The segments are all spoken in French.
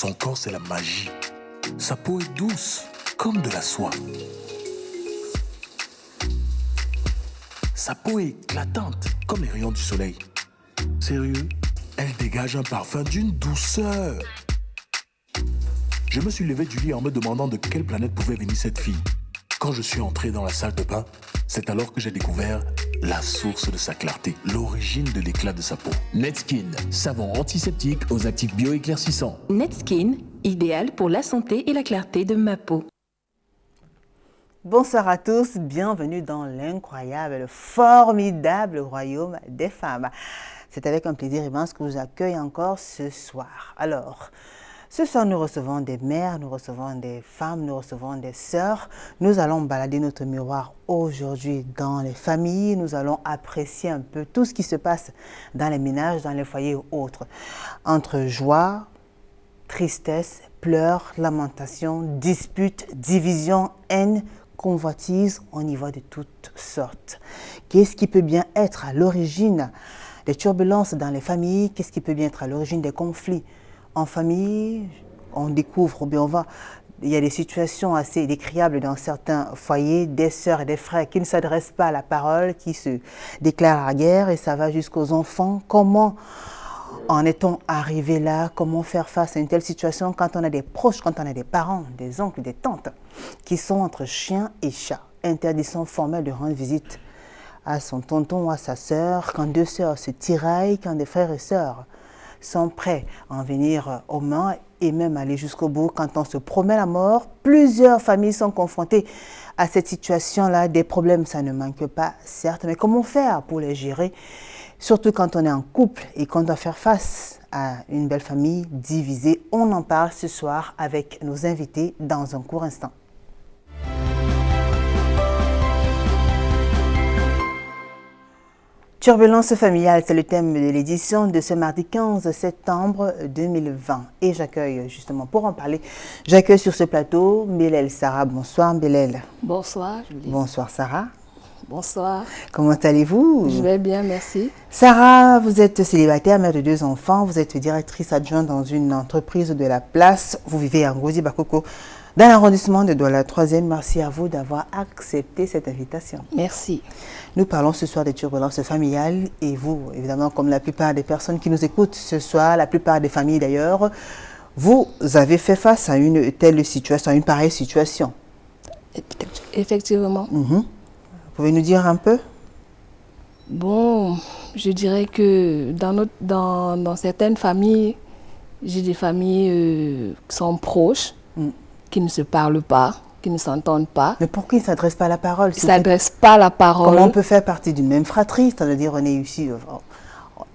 Son corps, c'est la magie. Sa peau est douce, comme de la soie. Sa peau est éclatante, comme les rayons du soleil. Sérieux, elle dégage un parfum d'une douceur. Je me suis levé du lit en me demandant de quelle planète pouvait venir cette fille. Quand je suis entré dans la salle de bain, c'est alors que j'ai découvert la source de sa clarté, l'origine de l'éclat de sa peau. Netskin, savon antiseptique aux actifs bioéclaircissants. Netskin, idéal pour la santé et la clarté de ma peau. Bonsoir à tous, bienvenue dans l'incroyable, le formidable royaume des femmes. C'est avec un plaisir immense que je vous accueille encore ce soir. Alors, ce soir, nous recevons des mères, nous recevons des femmes, nous recevons des sœurs. Nous allons balader notre miroir aujourd'hui dans les familles. Nous allons apprécier un peu tout ce qui se passe dans les ménages, dans les foyers ou autres. Entre joie, tristesse, pleurs, lamentations, disputes, divisions, haine, convoitise, on y voit de toutes sortes. Qu'est-ce qui peut bien être à l'origine des turbulences dans les familles? Qu'est-ce qui peut bien être à l'origine des conflits en famille? On découvre, ou bien il y a des situations assez décriables dans certains foyers, des sœurs et des frères qui ne s'adressent pas à la parole, qui se déclarent la guerre, et ça va jusqu'aux enfants. Comment en est-on arrivé là? Comment faire face à une telle situation quand on a des proches, quand on a des parents, des oncles, des tantes qui sont entre chien et chat? Interdiction formelle de rendre visite à son tonton ou à sa sœur, quand deux sœurs se tiraillent, quand des frères et sœurs sont prêts à en venir aux mains et même aller jusqu'au bout quand on se promet la mort. Plusieurs familles sont confrontées à cette situation-là. Des problèmes, ça ne manque pas, certes, mais comment faire pour les gérer? Surtout quand on est en couple et qu'on doit faire face à une belle famille divisée. On en parle ce soir avec nos invités dans un court instant. Turbulence familiale, c'est le thème de l'édition de ce mardi 15 septembre 2020. Et j'accueille justement, pour en parler, j'accueille sur ce plateau Mbélel Sarah. Bonsoir Mbélel. Bonsoir Julie. Bonsoir Sarah. Bonsoir. Comment allez-vous? Je vais bien, merci. Sarah, vous êtes célibataire, mère de 2 enfants, vous êtes directrice adjointe dans une entreprise de la place, vous vivez à Ngozi Bakoko, dans l'arrondissement de Douala 3e. Merci à vous d'avoir accepté cette invitation. Merci. Nous parlons ce soir des turbulences familiales et vous, évidemment, comme la plupart des personnes qui nous écoutent ce soir, la plupart des familles d'ailleurs, vous avez fait face à une telle situation, à une pareille situation. Effectivement. Vous pouvez nous dire un peu? Bon, je dirais que dans certaines familles, j'ai des familles qui sont proches, qui ne se parlent pas, qui ne s'entendent pas. Mais pourquoi ils ne s'adressent pas à la parole? Ils ne s'adressent pas à la parole. Comment on peut faire partie d'une même fratrie? C'est-à-dire on est ici,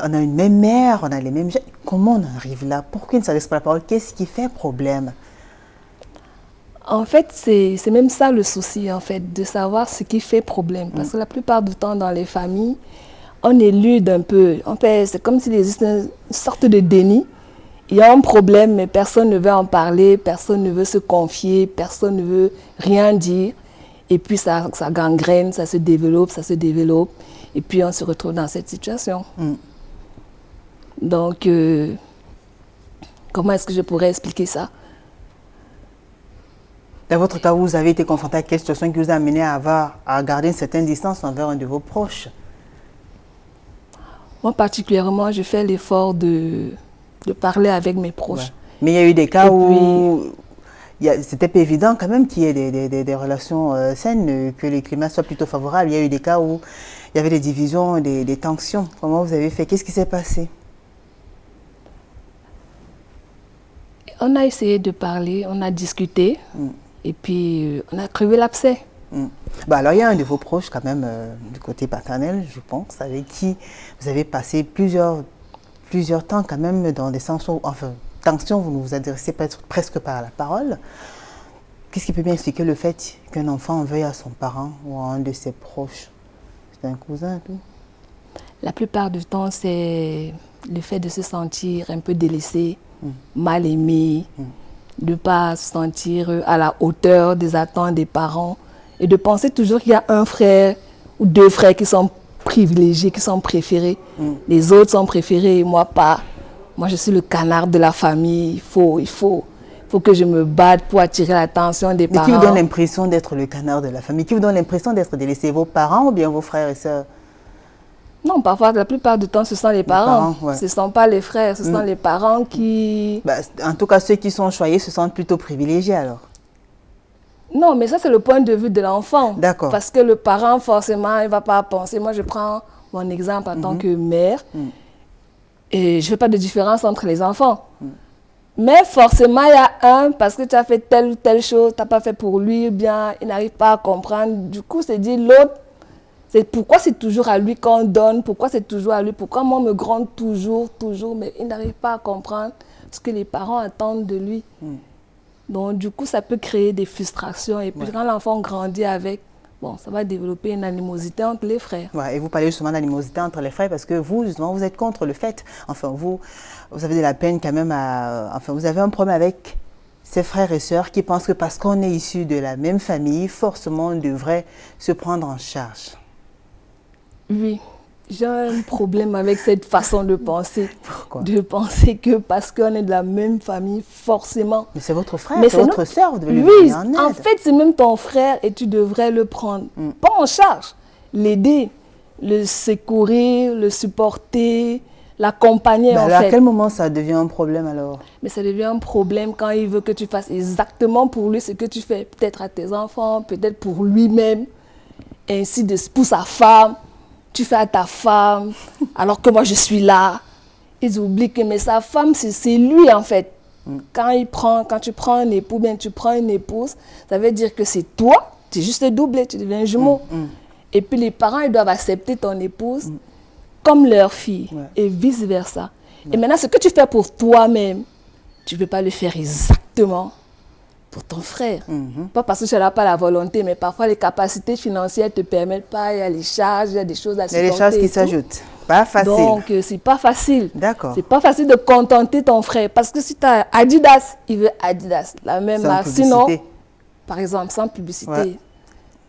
on a une même mère, on a les mêmes... Comment on arrive là? Pourquoi ils ne s'adressent pas à la parole? Qu'est-ce qui fait problème? En fait, c'est même ça le souci, en fait, de savoir ce qui fait problème. Parce que la plupart du temps, dans les familles, on élude un peu. En fait, c'est comme s'il existait une sorte de déni. Il y a un problème, mais personne ne veut en parler, personne ne veut se confier, personne ne veut rien dire. Et puis, ça gangrène, ça se développe, et puis on se retrouve dans cette situation. Donc, comment est-ce que je pourrais expliquer ça? Dans votre cas, vous avez été confronté à quelle situation qui vous a amené à garder une certaine distance envers un de vos proches? Moi, particulièrement, je fais l'effort de parler avec mes proches. Ouais. Mais il y a eu des cas où c'était pas évident quand même qu'il y ait des relations saines, que les climats soient plutôt favorables. Il y a eu des cas où il y avait des divisions, des tensions. Comment vous avez fait? Qu'est-ce qui s'est passé? On a essayé de parler, on a discuté. Et puis, on a crevé l'abcès. Alors, il y a un de vos proches, quand même, du côté paternel, je pense, avec qui vous avez passé plusieurs temps, quand même, dans des tensions. Vous ne vous adressez presque pas à la parole. Qu'est-ce qui peut bien expliquer le fait qu'un enfant veuille à son parent ou à un de ses proches? C'est un cousin, tout? La plupart du temps, c'est le fait de se sentir un peu délaissé, mal aimé, de ne pas se sentir à la hauteur des attentes des parents et de penser toujours qu'il y a un frère ou 2 frères qui sont privilégiés, qui sont préférés. Les autres sont préférés et moi pas. moi je suis le canard de la famille, il faut que je me batte pour attirer l'attention des parents. Mais qui vous donne l'impression d'être le canard de la famille? Qui vous donne l'impression d'être délaissé? Vos parents ou bien vos frères et sœurs? Non, parfois, la plupart du temps, ce sont les parents. Ouais. Ce ne sont pas les frères, ce sont les parents qui... En tout cas, ceux qui sont choyés se sentent plutôt privilégiés alors. Non, mais ça, c'est le point de vue de l'enfant. D'accord. Parce que le parent, forcément, il ne va pas penser. Moi, je prends mon exemple en tant que mère. Et je ne fais pas de différence entre les enfants. Mais forcément, il y a un, parce que tu as fait telle ou telle chose, tu n'as pas fait pour lui, ou bien il n'arrive pas à comprendre. Du coup, c'est dit l'autre. C'est pourquoi c'est toujours à lui qu'on donne, pourquoi c'est toujours à lui, pourquoi moi on me gronde toujours, mais il n'arrive pas à comprendre ce que les parents attendent de lui. Donc du coup, ça peut créer des frustrations. Et puis quand l'enfant grandit avec, bon, ça va développer une animosité entre les frères. Ouais, et vous parlez justement d'animosité entre les frères parce que vous, justement, vous êtes contre le fait, enfin vous avez de la peine quand même enfin vous avez un problème avec ces frères et sœurs qui pensent que parce qu'on est issus de la même famille, forcément on devrait se prendre en charge. Oui, j'ai un problème avec cette façon de penser. Pourquoi? De penser que parce qu'on est de la même famille, forcément. Mais c'est votre frère, c'est votre sœur, vous devez lui Oui, venir en aide. en fait, c'est même ton frère et tu devrais le prendre, pas en charge, l'aider, le secourir, le supporter, l'accompagner en alors fait. à quel moment ça devient un problème alors? Mais ça devient un problème quand il veut que tu fasses exactement pour lui ce que tu fais, peut-être à tes enfants, peut-être pour lui-même, ainsi de pour sa femme. Tu fais à ta femme, alors que moi je suis là. Ils oublient que mais sa femme, c'est lui en fait. Quand tu prends un époux, bien tu prends une épouse, ça veut dire que c'est toi, tu es juste doublé, tu deviens jumeau. Et puis les parents, ils doivent accepter ton épouse comme leur fille et vice-versa. Et maintenant, ce que tu fais pour toi-même, tu ne peux pas le faire exactement pour ton frère. Pas parce que tu n'as pas la volonté, mais parfois les capacités financières ne te permettent pas, il y a les charges, il y a des choses à supporter. Il y a des choses qui s'ajoutent. Pas facile. Donc, c'est pas facile. D'accord. C'est pas facile de contenter ton frère. Parce que si tu as Adidas, il veut Adidas, la même marque. Sinon, par exemple, sans publicité. Ouais.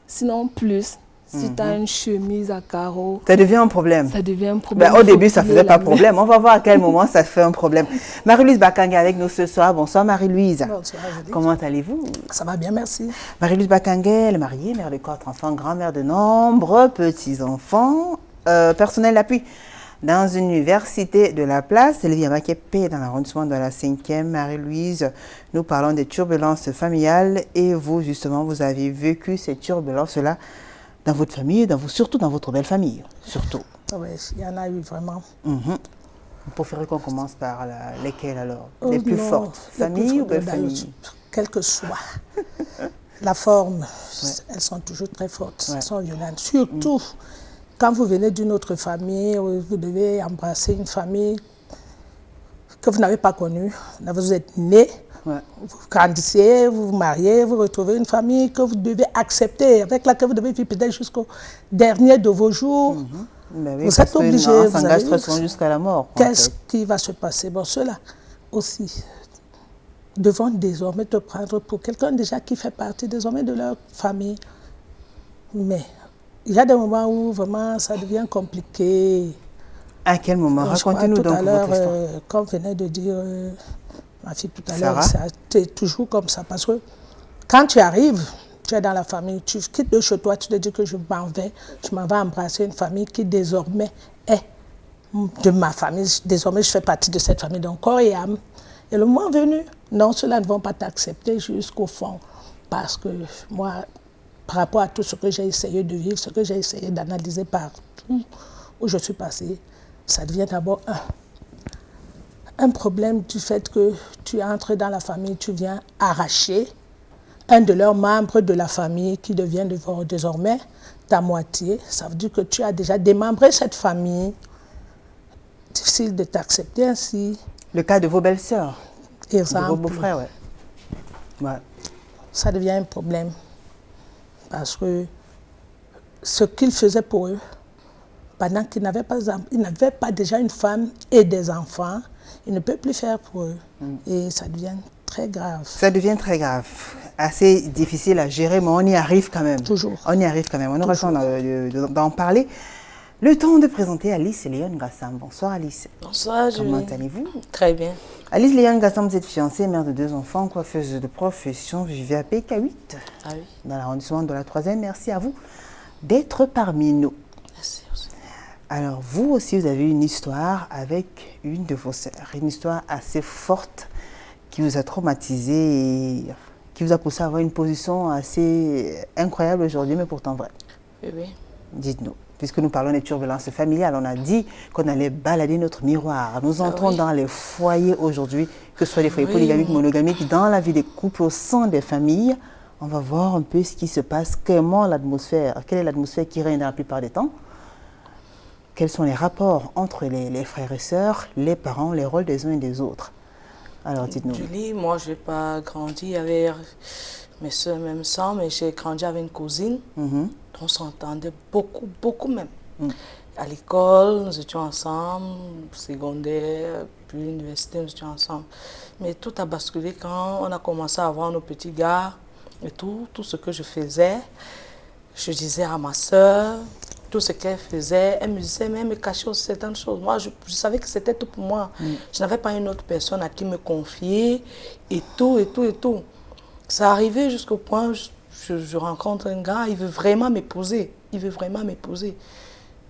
Sinon, plus. Si tu as une chemise à carreaux, ça devient un problème. Ça devient un problème. Au début, ça ne faisait pas problème. On va voir à quel moment ça fait un problème. Marie-Louise Bakanga avec nous ce soir. Bonsoir Marie-Louise. Bonsoir, Judith. Comment allez-vous? Ça va bien, merci. Marie-Louise Bakanga, elle est mariée, mère de 4 enfants, grand-mère de nombreux petits-enfants, personnel d'appui dans une université de la place. Elle vit à Makepe dans l'arrondissement de la 5e. Marie-Louise, nous parlons des turbulences familiales et vous, justement, vous avez vécu ces turbulences-là dans votre famille, surtout dans votre belle famille, surtout. Oui, il y en a eu vraiment. Vous préférez qu'on commence par lesquelles alors? Les plus fortes, famille ou belle famille? Quelle que soit la forme, elles sont toujours très fortes, elles sont violentes. Surtout quand vous venez d'une autre famille, vous devez embrasser une famille que vous n'avez pas connue. Là, vous êtes né. Vous grandissez, vous vous mariez, vous retrouvez une famille que vous devez accepter, avec laquelle vous devez vivre peut-être jusqu'au dernier de vos jours. Oui, vous êtes obligé. On s'engage très souvent jusqu'à la mort. Qu'est-ce qui va se passer? Bon, ceux-là aussi devront désormais te prendre pour quelqu'un déjà qui fait partie désormais de leur famille. Mais il y a des moments où vraiment ça devient compliqué. À quel moment? Racontez-nous donc votre histoire. Comme venait de dire ma fille tout à l'heure, c'est toujours comme ça. Parce que quand tu arrives, tu es dans la famille, tu quittes de chez toi, tu te dis que je m'en vais embrasser une famille qui désormais est de ma famille. Désormais, je fais partie de cette famille, donc corps et âme. Et le moment venu, non, ceux-là ne vont pas t'accepter jusqu'au fond. Parce que moi, par rapport à tout ce que j'ai essayé de vivre, ce que j'ai essayé d'analyser partout où je suis passée, ça devient d'abord un problème du fait que tu entres dans la famille, tu viens arracher un de leurs membres de la famille qui devient désormais ta moitié. Ça veut dire que tu as déjà démembré cette famille. Difficile de t'accepter ainsi. Le cas de vos belles-sœurs, de vos beaux-frères, ça devient un problème. Parce que ce qu'ils faisaient pour eux, pendant qu'ils n'avaient pas déjà une femme et des enfants, ils ne peuvent plus faire pour eux. Et ça devient très grave. Ça devient très grave. Assez difficile à gérer, mais on y arrive quand même. Toujours. On y arrive quand même. On aura le temps d'en parler. Le temps de présenter Alice Léon Gassam. Bonsoir Alice. Bonsoir Julie. Comment allez-vous? Très bien. Alice Léon Gassam, vous êtes fiancée, mère de 2 enfants, coiffeuse de profession, vivez à PK8, Ah oui. dans l'arrondissement de la 3e. Merci à vous d'être parmi nous. Merci aussi. Alors, vous aussi, vous avez une histoire avec une de vos sœurs, une histoire assez forte qui vous a traumatisé et qui vous a poussé à avoir une position assez incroyable aujourd'hui, mais pourtant vraie. Oui, oui. Dites-nous, puisque nous parlons des turbulences familiales, on a dit qu'on allait balader notre miroir. Nous entrons oui. dans les foyers aujourd'hui, que ce soit des foyers Oui. polygamiques, monogamiques, dans la vie des couples, au sein des familles. On va voir un peu ce qui se passe, comment l'atmosphère, quelle est l'atmosphère qui règne dans la plupart des temps. Quels sont les rapports entre les frères et sœurs, les parents, les rôles des uns et des autres. Alors, dites-nous. Julie, moi, je n'ai pas grandi avec mes soeurs, même sang, mais j'ai grandi avec une cousine. On s'entendait beaucoup, beaucoup même. À l'école, nous étions ensemble, secondaire, puis l'université, nous étions ensemble. Mais tout a basculé quand on a commencé à avoir nos petits gars et tout ce que je faisais. Je disais à ma soeur, tout ce qu'elle faisait, elle me disait, mais elle me cachait aussi certaines choses. Moi, je savais que c'était tout pour moi. Je n'avais pas une autre personne à qui me confier et tout, et tout, et tout. Ça arrivait jusqu'au point où je rencontre un gars, il veut vraiment m'épouser. Il veut vraiment m'épouser.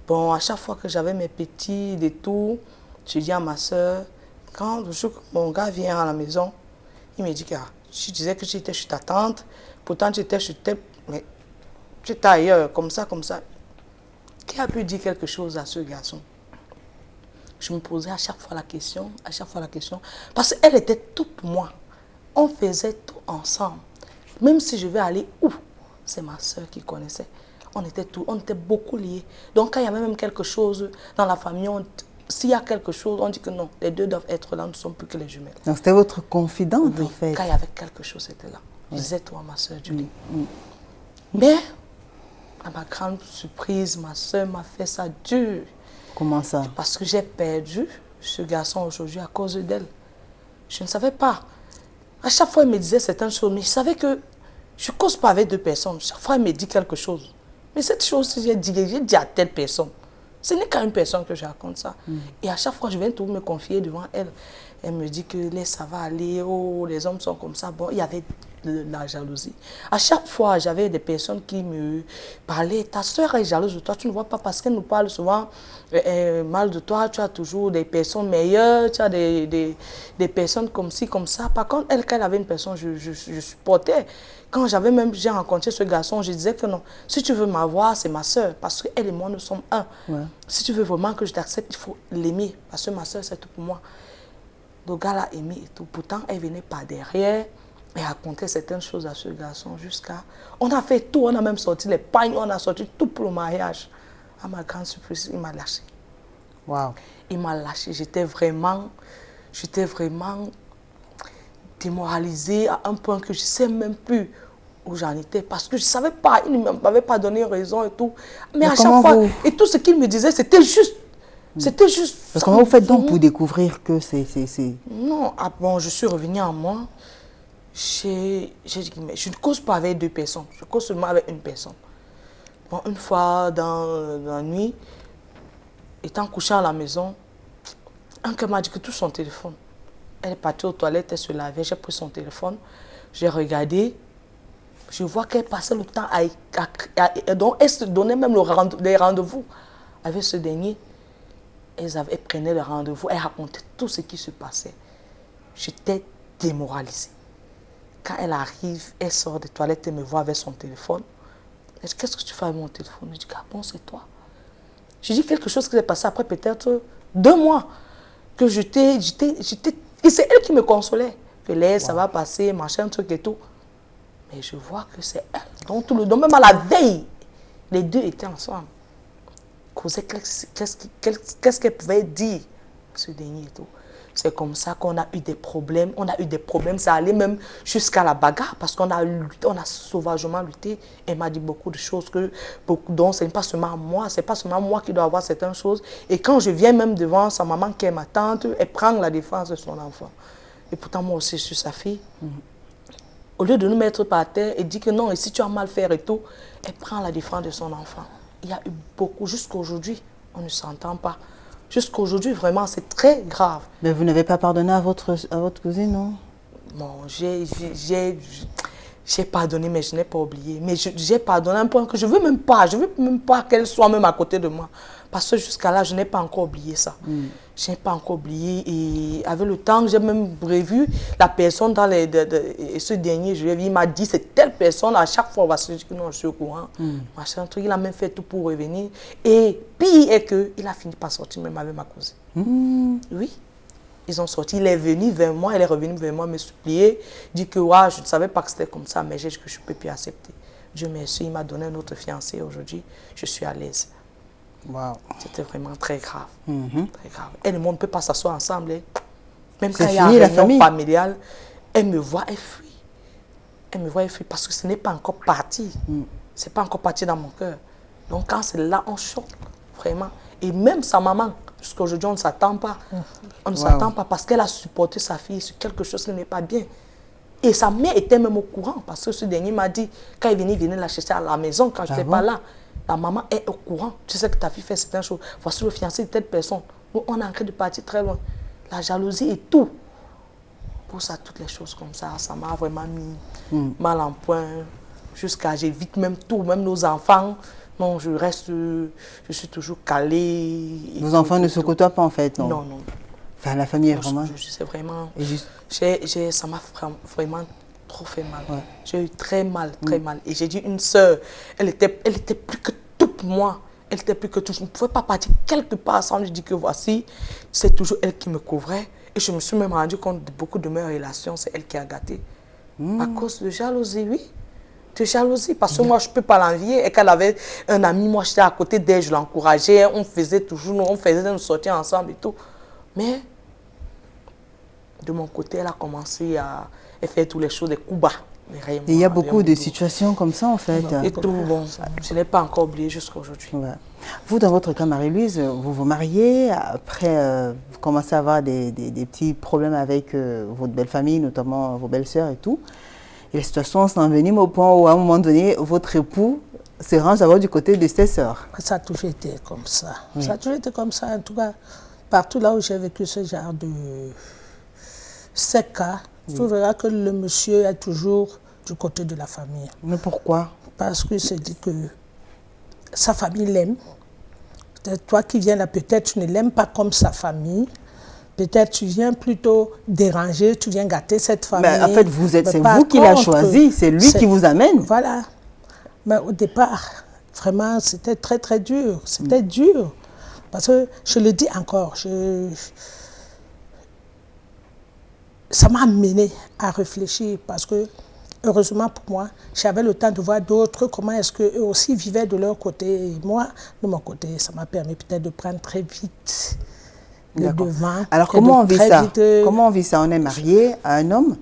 Bon, à chaque fois que j'avais mes petits et tout, je dis à ma soeur, quand le jour que mon gars vient à la maison, il me dit que je disais que j'étais chez ta tante, pourtant j'étais chez ta... Mais j'étais ailleurs, comme ça, comme ça. Qui a pu dire quelque chose à ce garçon? Je me posais à chaque fois la question, parce qu'elle était tout pour moi. On faisait tout ensemble. Même si je vais aller où, c'est ma soeur qui connaissait. On était beaucoup liés. Donc quand il y avait même quelque chose dans la famille, s'il y a quelque chose, on dit que non, les deux doivent être là, nous ne sommes plus que les jumelles. Donc c'était votre confidente, Oui, en fait. quand il y avait quelque chose, c'était là. Je disais tout à ma soeur Julie. Mais, à ma grande surprise, ma soeur m'a fait ça dur. Comment ça? Parce que j'ai perdu ce garçon aujourd'hui à cause d'elle. Je ne savais pas. À chaque fois, elle me disait certaines choses, mais je savais que je ne cause pas avec 2 personnes. Chaque fois, elle me dit quelque chose. Mais cette chose, j'ai dit à telle personne. Ce n'est qu'à une personne que je raconte ça. Et à chaque fois, je viens tout me confier devant elle. Elle me dit que ça va aller, oh, les hommes sont comme ça. Bon, il y avait de la jalousie. À chaque fois, j'avais des personnes qui me parlaient. Ta soeur est jalouse de toi, tu ne vois pas parce qu'elle nous parle souvent mal de toi. Tu as toujours des personnes meilleures, tu as des personnes comme ci, comme ça. Par contre, elle, quand elle avait une personne, je supportais. Quand j'ai rencontré ce garçon, je disais que non, si tu veux m'avoir, c'est ma soeur, parce qu'elle et moi, nous sommes un. Ouais. Si tu veux vraiment que je t'accepte, il faut l'aimer, parce que ma soeur, c'est tout pour moi. Le gars l'a aimé et tout. Pourtant, elle venait par derrière et racontait certaines choses à ce garçon jusqu'à... On a fait tout, on a même sorti les pagnes, on a sorti tout pour le mariage. À ma grande surprise, il m'a lâché. Wow. Il m'a lâché. J'étais vraiment démoralisée à un point que je ne sais même plus où j'en étais parce que je ne savais pas, il ne m'avait pas donné raison et tout. Mais à chaque fois, et tout ce qu'il me disait, c'était juste. C'était juste. Parce comment vous faites donc pour découvrir que c'est... Non, bon, je suis revenue en moi. J'ai dit, mais je ne cause pas avec 2 personnes, je cause seulement avec une personne. Bon, une fois dans la nuit, étant couchée à la maison, un gars m'a dit que tout son téléphone. Elle est partie aux toilettes, elle se lavait, j'ai pris son téléphone, j'ai regardé, je vois qu'elle passait le temps donc elle se donnait même des rendez-vous avec ce dernier. Elle prenait le rendez-vous, elle racontait tout ce qui se passait. J'étais démoralisée. Quand elle arrive, elle sort des toilettes et me voit avec son téléphone. Elle dit, qu'est-ce que tu fais avec mon téléphone? Je dis, ah bon, c'est toi. Je dis quelque chose qui s'est passé après peut-être 2 mois. Que et c'est elle qui me consolait. Que l'air, ça va passer, machin, truc et tout. Mais je vois que c'est elle. Donc, même à la veille, les deux étaient ensemble. Causaient qu'est-ce qu'elle pouvait dire, ce dernier et tout. C'est comme ça qu'on a eu des problèmes. Ça allait même jusqu'à la bagarre parce qu'on a sauvagement lutté. Elle m'a dit beaucoup de choses dont ce n'est pas seulement moi. C'est pas seulement moi qui dois avoir certaines choses. Et quand je viens même devant sa maman qui est ma tante, elle prend la défense de son enfant. Et pourtant, moi aussi, je suis sa fille. Au lieu de nous mettre par terre et dire que non, et si tu as mal fait et tout, elle prend la défense de son enfant. Il y a eu beaucoup, jusqu'à aujourd'hui, On ne s'entend pas. Jusqu'à aujourd'hui, vraiment, c'est très grave. Mais vous n'avez pas pardonné à votre cousine, non? Bon, j'ai pardonné, mais je n'ai pas oublié. Mais j'ai pardonné à un point que je ne veux même pas qu'elle soit même à côté de moi. Parce que jusqu'à là, je n'ai pas encore oublié ça. Je n'ai pas encore oublié. Et avec le temps, j'ai même revu la personne dans ce dernier, il m'a dit, c'est telle personne, à chaque fois, je dis que non, je suis au courant. Machin, truc, il a même fait tout pour revenir. Et pire est qu'il a fini par sortir même avec ma cousine. Oui. Ils ont sorti, il est venu vers moi, elle est revenue vers moi me supplier, dit que ouais, je ne savais pas que c'était comme ça, mais j'ai dit que je ne peux plus accepter. Dieu merci, il m'a donné un autre fiancé aujourd'hui, je suis à l'aise. Wow. C'était vraiment très grave. Très grave. Et le monde ne peut pas s'asseoir ensemble. Hein. Même C'est quand il y a fini, une la réunion famille. familiale, elle me voit, elle fuit. Elle me voit, elle fuit parce que ce n'est pas encore parti. Ce n'est pas encore parti dans mon cœur. Donc quand c'est là, on choque, vraiment. Et même sa maman, jusqu'à aujourd'hui, on ne s'attend pas. On ne s'attend pas parce qu'elle a supporté sa fille sur quelque chose qui n'est pas bien. Et sa mère était même au courant parce que ce dernier m'a dit, quand il venait la chercher à la maison, quand je n'étais pas là, la maman est au courant. Tu sais que ta fille fait certaines choses. Voici le fiancé de telle personne. Nous, on est en train de partir très loin. La jalousie et tout. Pour ça, toutes les choses comme ça, ça m'a vraiment mis mal en point. Jusqu'à, j'évite même tout, même nos enfants. Non, je suis toujours calée. Vos enfants ne se côtoient pas en fait, non? Non, non. Enfin, la famille est vraiment... C'est vraiment... Et juste... ça m'a vraiment trop fait mal. Ouais. J'ai eu très mal, très mal. Et j'ai dit, une sœur, elle était plus que tout pour moi. Elle était plus que tout. Je ne pouvais pas partir quelque part sans lui dire que voici, c'est toujours elle qui me couvrait. Et je me suis même rendu compte de beaucoup de mes relations, c'est elle qui a gâté. À cause de jalousie, oui. De jalousie, parce que moi, je ne peux pas l'envier. Et qu'elle avait un ami, moi, j'étais à côté d'elle, je l'encourageais. On faisait nos sorties ensemble et tout. Mais, de mon côté, elle a commencé à faire toutes les choses, des coups bas. Et il y a beaucoup de situations comme ça, en fait. Et tout, bon, je n'ai pas encore oublié jusqu'à aujourd'hui. Ouais. Vous, dans votre cas, Marie-Louise, vous vous mariez, après, vous commencez à avoir des petits problèmes avec votre belle famille, notamment vos belles-sœurs et tout. Et la situation s'envenime au point où, à un moment donné, votre époux se range d'abord du côté de ses sœurs. Ça a toujours été comme ça. Oui. Ça a toujours été comme ça. En tout cas, partout là où j'ai vécu ce genre de ces cas, je trouverai que le monsieur est toujours du côté de la famille. Mais pourquoi? Parce qu'il se dit que sa famille l'aime. Toi qui viens là, peut-être tu ne l'aimes pas comme sa famille. Peut-être tu viens plutôt déranger, tu viens gâter cette famille. Mais en fait, c'est vous qui l'avez choisi, c'est lui qui vous amène. Voilà. Mais au départ, vraiment, c'était très, très dur. C'était dur. Parce que, je le dis encore, ça m'a amené à réfléchir parce que, heureusement pour moi, j'avais le temps de voir d'autres, comment est-ce qu'eux aussi vivaient de leur côté. Et moi, de mon côté, ça m'a permis peut-être de prendre très vite le devant. Alors, comment on vit ça? Comment on vit ça? On est marié à un homme.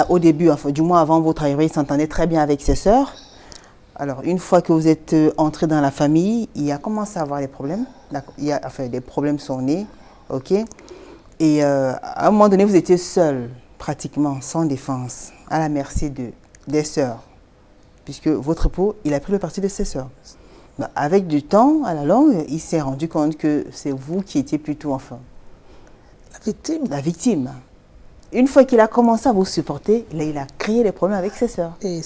Au début, enfin, du moins avant votre arrivée, il s'entendait très bien avec ses sœurs. Alors, une fois que vous êtes entré dans la famille, il a commencé à avoir des problèmes. Les problèmes sont nés, ok. Et à un moment donné, vous étiez seul, pratiquement, sans défense, à la merci des sœurs. Puisque votre époux, il a pris le parti de ses sœurs. Avec du temps, à la longue, il s'est rendu compte que c'est vous qui étiez plutôt, enfin, la victime. La victime. Une fois qu'il a commencé à vous supporter, là, il a créé des problèmes avec ses sœurs. Et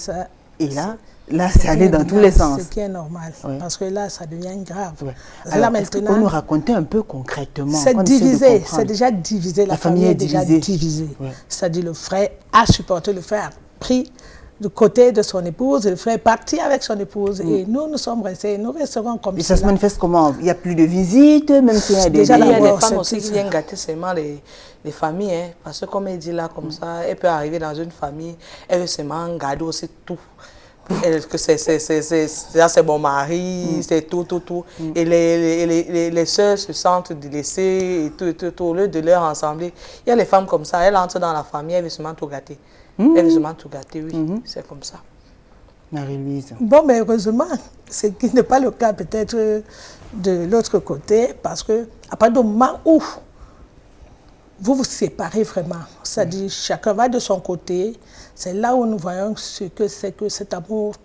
là, c'est allé dans tous les sens. Ce qui est normal, parce que là, ça devient grave. Ouais. Alors, est-ce que vous pouvez nous raconter un peu concrètement? C'est divisé, c'est déjà divisé. La famille est déjà divisée. Ouais. C'est-à-dire le frère a supporté, le frère a pris du côté de son épouse, et le frère est parti avec son épouse. Et nous sommes restés, nous resterons comme ça. Et ça se manifeste comment? Il n'y a plus de visites, même s'il y a des... Il y a des femmes aussi qui viennent gâter seulement les familles, hein, parce que comme elle dit là, comme ça, elle peut arriver dans une famille, elle veut seulement garder aussi tout. Que c'est mon mari, c'est tout. Et les sœurs se sentent délaissées et tout, au lieu de leur ressembler. Il y a les femmes comme ça, elles entrent dans la famille, elles veulent seulement tout gâter. Elle veut seulement tout gâter, oui, c'est comme ça. Marie-Louise. Bon, mais heureusement, ce qui n'est pas le cas peut-être de l'autre côté, parce que à partir du moment où vous vous séparez vraiment, c'est-à-dire chacun va de son côté, c'est là où nous voyons ce que c'est que cet amour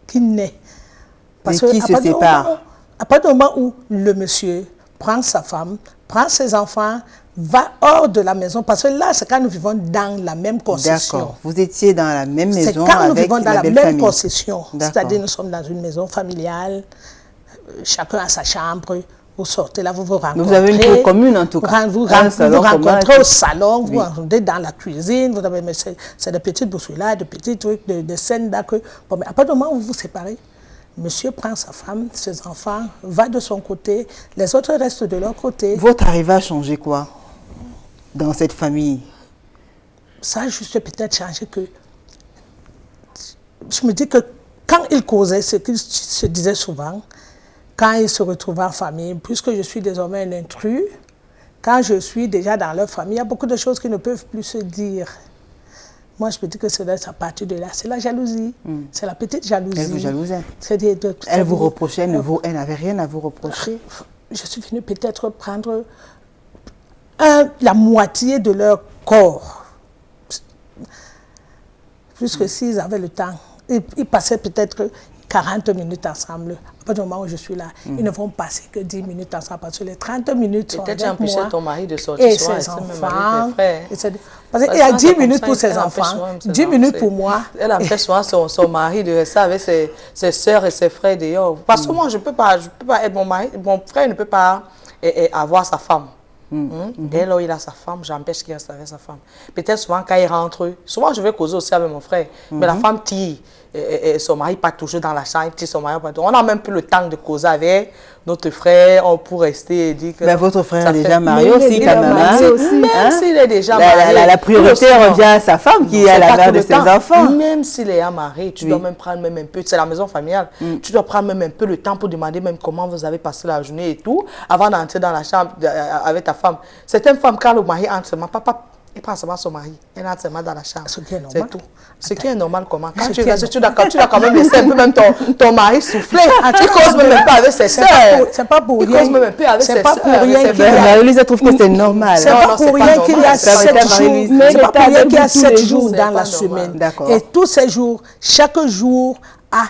qui naît. Parce que qui se sépare? À à partir du moment où le monsieur prend sa femme, prend ses enfants, va hors de la maison, parce que là, c'est quand nous vivons dans la même concession. D'accord. Vous étiez dans la même maison C'est quand nous avec vivons dans la la belle même famille. concession. D'accord. C'est-à-dire, nous sommes dans une maison familiale, chacun a sa chambre, vous sortez là, vous vous rencontrez. Vous avez une cour commune en tout cas. Vous Un salon rencontrez commun. au salon, vous Oui. rencontrez dans la cuisine, vous avez, mais c'est des petites bousculades, de petits trucs, de scènes là que... Bon, mais à partir du moment où vous vous séparez, monsieur prend sa femme, ses enfants, va de son côté, les autres restent de leur côté. Votre arrivée a changé quoi dans cette famille? Ça a juste peut-être changé que... Je me dis que quand il causait, ce qu'il se disait souvent, quand il se retrouvait en famille, puisque je suis désormais un intrus, quand je suis déjà dans leur famille, il y a beaucoup de choses qui ne peuvent plus se dire. Moi, je me dis que c'est à partir de là, c'est la jalousie. C'est la petite jalousie. Elle vous jalousait. Elle vous reprochait, elle n'avait rien à vous reprocher. Je suis venue peut-être prendre la moitié de leur corps. Puisque s'ils avaient le temps, ils passaient peut-être 40 minutes ensemble. À partir du moment où je suis là, ils ne vont passer que 10 minutes ensemble. Parce que les 30 minutes sont avec moi. Peut-être tu empêchais ton mari de sortir Et soir, ses même enfants. avec tes frères. Parce qu'il y a 10 minutes pour ses enfants, 10 minutes pour moi. Elle empêche souvent son mari de rester avec ses soeurs et ses frères dehors. Parce que moi, je peux pas être mon mari. Mon frère ne peut pas avoir sa femme. Dès lors il a sa femme, j'empêche qu'il reste avec sa femme. Peut-être souvent quand il rentre, souvent je vais causer aussi avec mon frère, mais la femme tire son mari pas toujours dans la chambre, il tire son mari pas toujours. On n'a même plus le temps de causer avec notre frère, on peut rester et dire que... Mais votre frère est fait- déjà marié aussi quand même. Hein? Même s'il est déjà marié. La priorité revient à sa femme qui est la mère de ses enfants. Même s'il est marié, tu dois même prendre même un peu, c'est la maison familiale, tu dois prendre même un peu le temps pour demander même comment vous avez passé la journée et tout, avant d'entrer dans la chambre avec ta femme. Certaines femmes, quand le mari entre seulement, papa, il prend seulement son mari, elle entre seulement dans la chambre. Ce qui est normal. C'est tout. Ce qui est normal comment? Quand Ce tu qui est restes, tu dois quand même laisser un peu même ton mari souffler. Tu causes même un peu avec ses soeurs. C'est pas pour Il rien. cause même un peu avec ses C'est pas soeurs. pour rien qu'il y a... Marie-Louise, elle trouve que c'est normal. C'est Non, pas non, pour c'est rien pas qu'il y a normal. 7 Ça va être jours. Marie-Louise. C'est pas pour rien qu'il y a tous les 7 jours, jours c'est dans pas la normal. semaine. D'accord. Et tous ces jours, chaque jour a